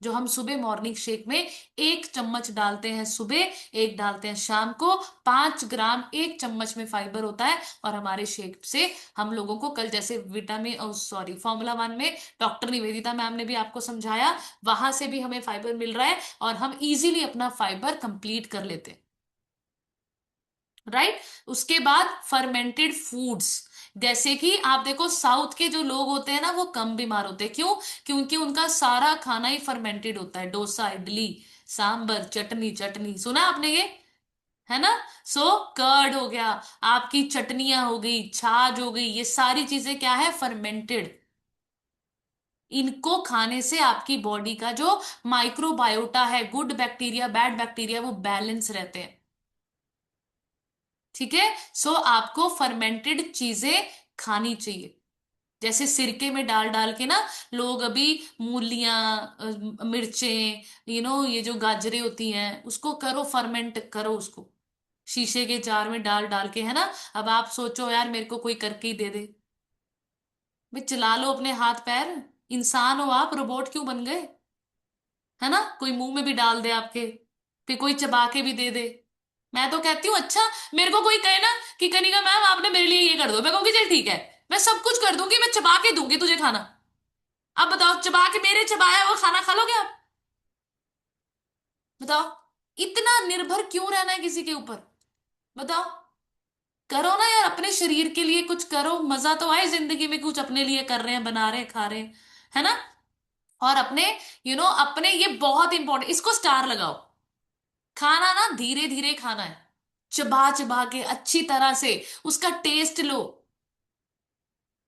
जो हम सुबह मॉर्निंग शेक में 1 चम्मच डालते हैं सुबह, एक डालते हैं शाम को। 5 ग्राम 1 चम्मच में फाइबर होता है। और हमारे शेक से हम लोगों को कल जैसे विटामिन, सॉरी, फॉर्मूला 1 में डॉक्टर निवेदिता मैम ने भी आपको समझाया, वहां से भी हमें फाइबर मिल रहा है, और हम इजीली अपना फाइबर कंप्लीट कर लेते हैं। राइट। उसके बाद फर्मेंटेड फूड्स, जैसे कि आप देखो साउथ के जो लोग होते हैं ना वो कम बीमार होते हैं, क्यों? क्योंकि उनका सारा खाना ही फर्मेंटेड होता है, डोसा, इडली, सांबर, चटनी, चटनी सुना आपने ये, है ना। सो कर्ड हो गया, आपकी चटनियां हो गई, छाछ हो गई, ये सारी चीजें क्या है, फर्मेंटेड। इनको खाने से आपकी बॉडी का जो माइक्रोबायोटा है, गुड बैक्टीरिया बैड बैक्टीरिया, वो बैलेंस रहते हैं। ठीक है। सो आपको फर्मेंटेड चीजें खानी चाहिए। जैसे सिरके में डाल डाल के ना लोग अभी मूलियां, मिर्चें, ये जो गाजरें होती हैं उसको करो, फर्मेंट करो उसको, शीशे के जार में डाल डाल के, है ना। अब आप सोचो यार, मेरे को कोई करके ही दे दे, भाई चला लो अपने हाथ पैर। इंसान हो आप, रोबोट क्यों बन गए? है ना, कोई मुंह में भी डाल दे आपके, फिर कोई चबा के भी दे दे। मैं तो कहती हूँ, अच्छा मेरे को कोई कहे ना कि कनिका मैम आपने मेरे लिए ये कर दो, मैं कहूंगी चल ठीक है, मैं सब कुछ कर दूंगी, मैं चबा के दूंगी तुझे खाना। अब बताओ, चबा के मेरे चबाया हुआ खाना खा लोगे आप? बताओ, इतना निर्भर क्यों रहना है किसी के ऊपर? बताओ, करो ना यार, अपने शरीर के लिए कुछ करो, मजा तो आए जिंदगी में, कुछ अपने लिए कर रहे हैं, बना रहे हैं, खा रहे हैं, है ना। और अपने, अपने, ये बहुत इंपॉर्टेंट, इसको स्टार लगाओ। खाना ना धीरे धीरे खाना है, चबा चबा के अच्छी तरह से उसका टेस्ट लो।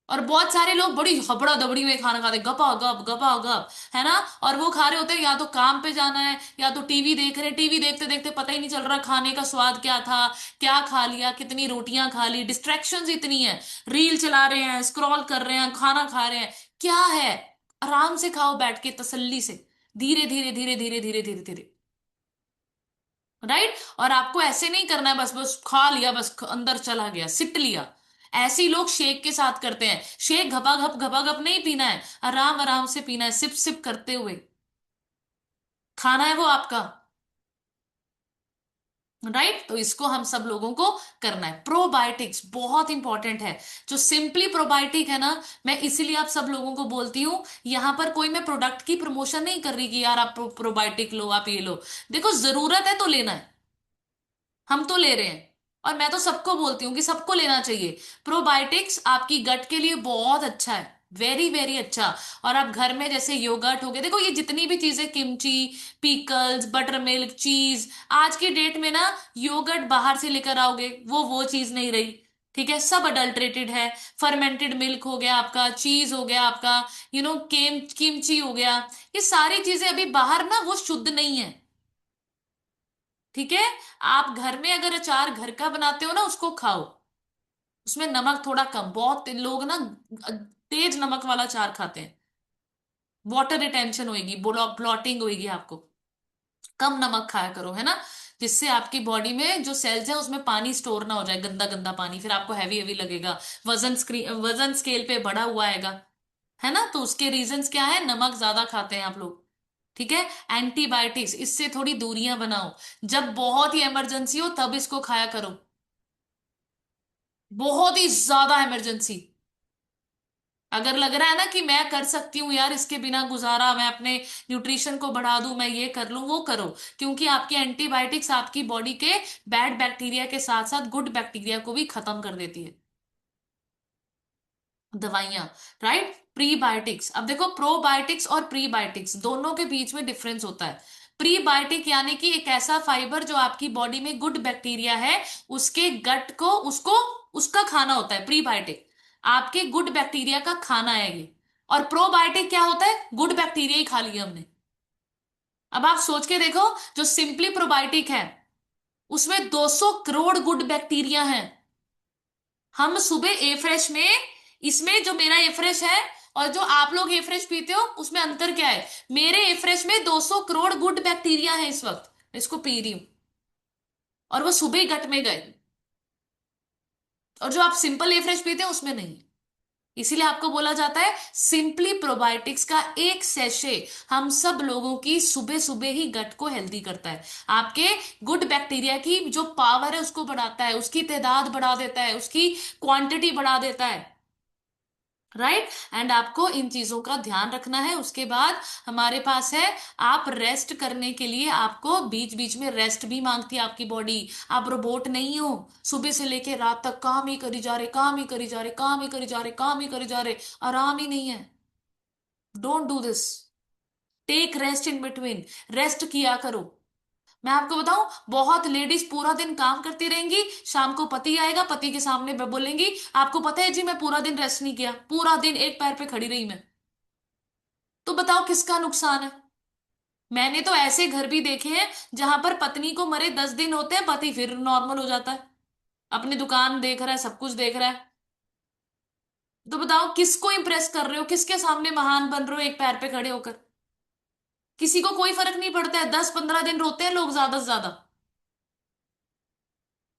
और बहुत सारे लोग बड़ी हबड़ा दबड़ी में खाना खाते, गपा गप गपा गप, है ना। और वो खा रहे होते हैं, या तो काम पे जाना है या तो टीवी देख रहे हैं, टीवी देखते देखते पता ही नहीं चल रहा खाने का स्वाद क्या था, क्या खा लिया, कितनी रोटियां खा ली, डिस्ट्रैक्शंस इतनी है। रील चला रहे हैं, स्क्रॉल कर रहे हैं, खाना खा रहे हैं, क्या है। आराम से खाओ, बैठ के तसल्ली से, धीरे धीरे धीरे धीरे धीरे धीरे धीरे। राइट। और आपको ऐसे नहीं करना है, बस बस खा लिया, बस अंदर चला गया, सिट लिया। ऐसे ही लोग शेक के साथ करते हैं, शेक घपा घप नहीं पीना है, आराम आराम से पीना है, सिप सिप करते हुए। खाना है वो आपका। राइट। तो इसको हम सब लोगों को करना है। प्रोबायोटिक्स बहुत इंपॉर्टेंट है। जो सिंपली प्रोबायोटिक है ना, मैं इसीलिए आप सब लोगों को बोलती हूँ, यहां पर कोई मैं प्रोडक्ट की प्रमोशन नहीं कर रही कि यार आप प्रोबायोटिक लो, आप ये लो। देखो, जरूरत है तो लेना है, हम तो ले रहे हैं। और मैं तो सबको बोलती हूँ कि सबको लेना चाहिए। प्रोबायोटिक्स आपकी गट के लिए बहुत अच्छा है, वेरी वेरी अच्छा। और आप घर में जैसे योगर्ट हो गया, देखो ये जितनी भी चीजें, किमची, पीकल्स, बटर मिल्क, चीज, आज की डेट में ना योगर्ट बाहर से लेकर आओगे, वो चीज नहीं रही। ठीक है, सब अडल्ट्रेटेड है। फर्मेंटेड मिल्क हो गया आपका, चीज हो गया आपका, किमची हो गया, ये सारी चीजें अभी बाहर ना वो शुद्ध नहीं है। ठीक है। आप घर में अगर अचार घर का बनाते हो ना, उसको खाओ, उसमें नमक थोड़ा कम, बहुत लोग ना तेज नमक वाला अचार खाते हैं, वाटर रिटेंशन होगी, ब्लॉटिंग होगी आपको। कम नमक खाया करो, है ना, जिससे आपकी बॉडी में जो सेल्स है उसमें पानी स्टोर ना हो जाए, गंदा गंदा पानी, फिर आपको हैवी हैवी लगेगा, वजन स्केल पे बढ़ा हुआ आएगा, है ना। तो उसके रीजंस क्या है, नमक ज्यादा खाते हैं आप लोग। ठीक है। एंटीबायोटिक्स, इससे थोड़ी दूरियां बनाओ, जब बहुत ही इमरजेंसी हो तब इसको खाया करो, बहुत ही ज्यादा इमरजेंसी, अगर लग रहा है ना कि मैं कर सकती हूँ यार इसके बिना गुजारा, मैं अपने न्यूट्रिशन को बढ़ा दूं, मैं ये कर लूं, वो करो। क्योंकि आपकी एंटीबायोटिक्स आपकी बॉडी के बैड बैक्टीरिया के साथ साथ गुड बैक्टीरिया को भी खत्म कर देती है, दवाइयां। राइट। प्रीबायोटिक्स, अब देखो, प्रोबायोटिक्स और प्रीबायोटिक्स दोनों के बीच में डिफरेंस होता है। प्रीबायोटिक यानी कि एक ऐसा फाइबर जो आपकी बॉडी में गुड बैक्टीरिया है, उसके गट को, उसको, उसका खाना होता है प्रीबायोटिक, आपके गुड बैक्टीरिया का खाना है ये। और प्रोबायोटिक क्या होता है, गुड बैक्टीरिया ही खा लिया हमने। अब आप सोच के देखो, जो सिंपली प्रोबायोटिक है उसमें 200 करोड़ गुड बैक्टीरिया हैं। हम सुबह ए फ्रेश में, इसमें जो मेरा ए फ्रेश है और जो आप लोग ए फ्रेश पीते हो उसमें अंतर क्या है, मेरे ए फ्रेश में 200 करोड़ गुड बैक्टीरिया है इस वक्त, मैं इसको पी रही हूं, और वो सुबह ही गट में गए। और जो आप सिंपल ए फ्रेश पीते हो उसमें नहीं। इसीलिए आपको बोला जाता है सिंपली प्रोबायोटिक्स का एक सेशे हम सब लोगों की सुबह सुबह ही गट को हेल्दी करता है, आपके गुड बैक्टीरिया की जो पावर है उसको बढ़ाता है, उसकी तादाद बढ़ा देता है, उसकी क्वांटिटी बढ़ा देता है। राइट। एंड आपको इन चीजों का ध्यान रखना है। उसके बाद हमारे पास है, आप रेस्ट करने के लिए, आपको बीच बीच में रेस्ट भी मांगती है आपकी बॉडी। आप रोबोट नहीं हो, सुबह से लेके रात तक काम ही करी जा रहे, काम ही करी जा रहे, काम ही करी जा रहे, काम ही करी जा रहे, आराम ही नहीं है। Don't do this, take rest in between, rest किया करो। मैं आपको बताऊं, बहुत लेडीज पूरा दिन काम करती रहेंगी, शाम को पति आएगा, पति के सामने बोलेंगी आपको पता है जी मैं पूरा दिन रेस्ट नहीं किया, पूरा दिन एक पैर पे खड़ी रही मैं। तो बताओ किसका नुकसान है। मैंने तो ऐसे घर भी देखे हैं जहां पर पत्नी को मरे 10 दिन होते हैं, पति फिर नॉर्मल हो जाता है, अपनी दुकान देख रहा है, सब कुछ देख रहा है। तो बताओ किसको इंप्रेस कर रहे हो, किसके सामने महान बन रहे हो एक पैर पे खड़े होकर? किसी को कोई फर्क नहीं पड़ता है, 10-15 दिन रोते हैं लोग ज्यादा से ज्यादा।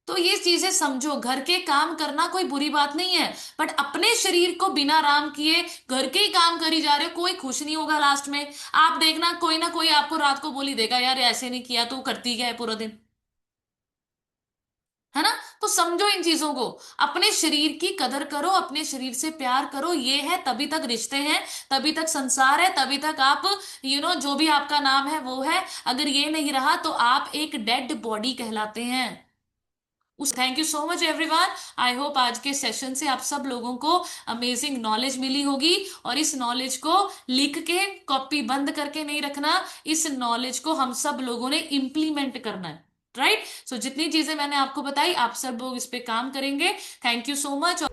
तो ये चीजें समझो, घर के काम करना कोई बुरी बात नहीं है, बट अपने शरीर को बिना आराम किए घर के ही काम करी जा रहे हो, कोई खुश नहीं होगा लास्ट में। आप देखना कोई ना कोई आपको रात को बोली देगा, यार ऐसे नहीं किया तू करती क्या है पूरा दिन, है ना? तो समझो इन चीजों को, अपने शरीर की कदर करो, अपने शरीर से प्यार करो, ये है तभी तक रिश्ते हैं, तभी तक संसार है, तभी तक आप जो भी आपका नाम है वो है। अगर ये नहीं रहा तो आप एक डेड बॉडी कहलाते हैं। उस thank you so much everyone. I hope आज के सेशन से आप सब लोगों को अमेजिंग नॉलेज मिली होगी, और इस नॉलेज को लिख के कॉपी बंद करके नहीं रखना, इस नॉलेज को हम सब लोगों ने इम्प्लीमेंट करना है। राइट? सो जितनी चीजें मैंने आपको बताई आप सब लोग इस पे काम करेंगे। Thank you so much.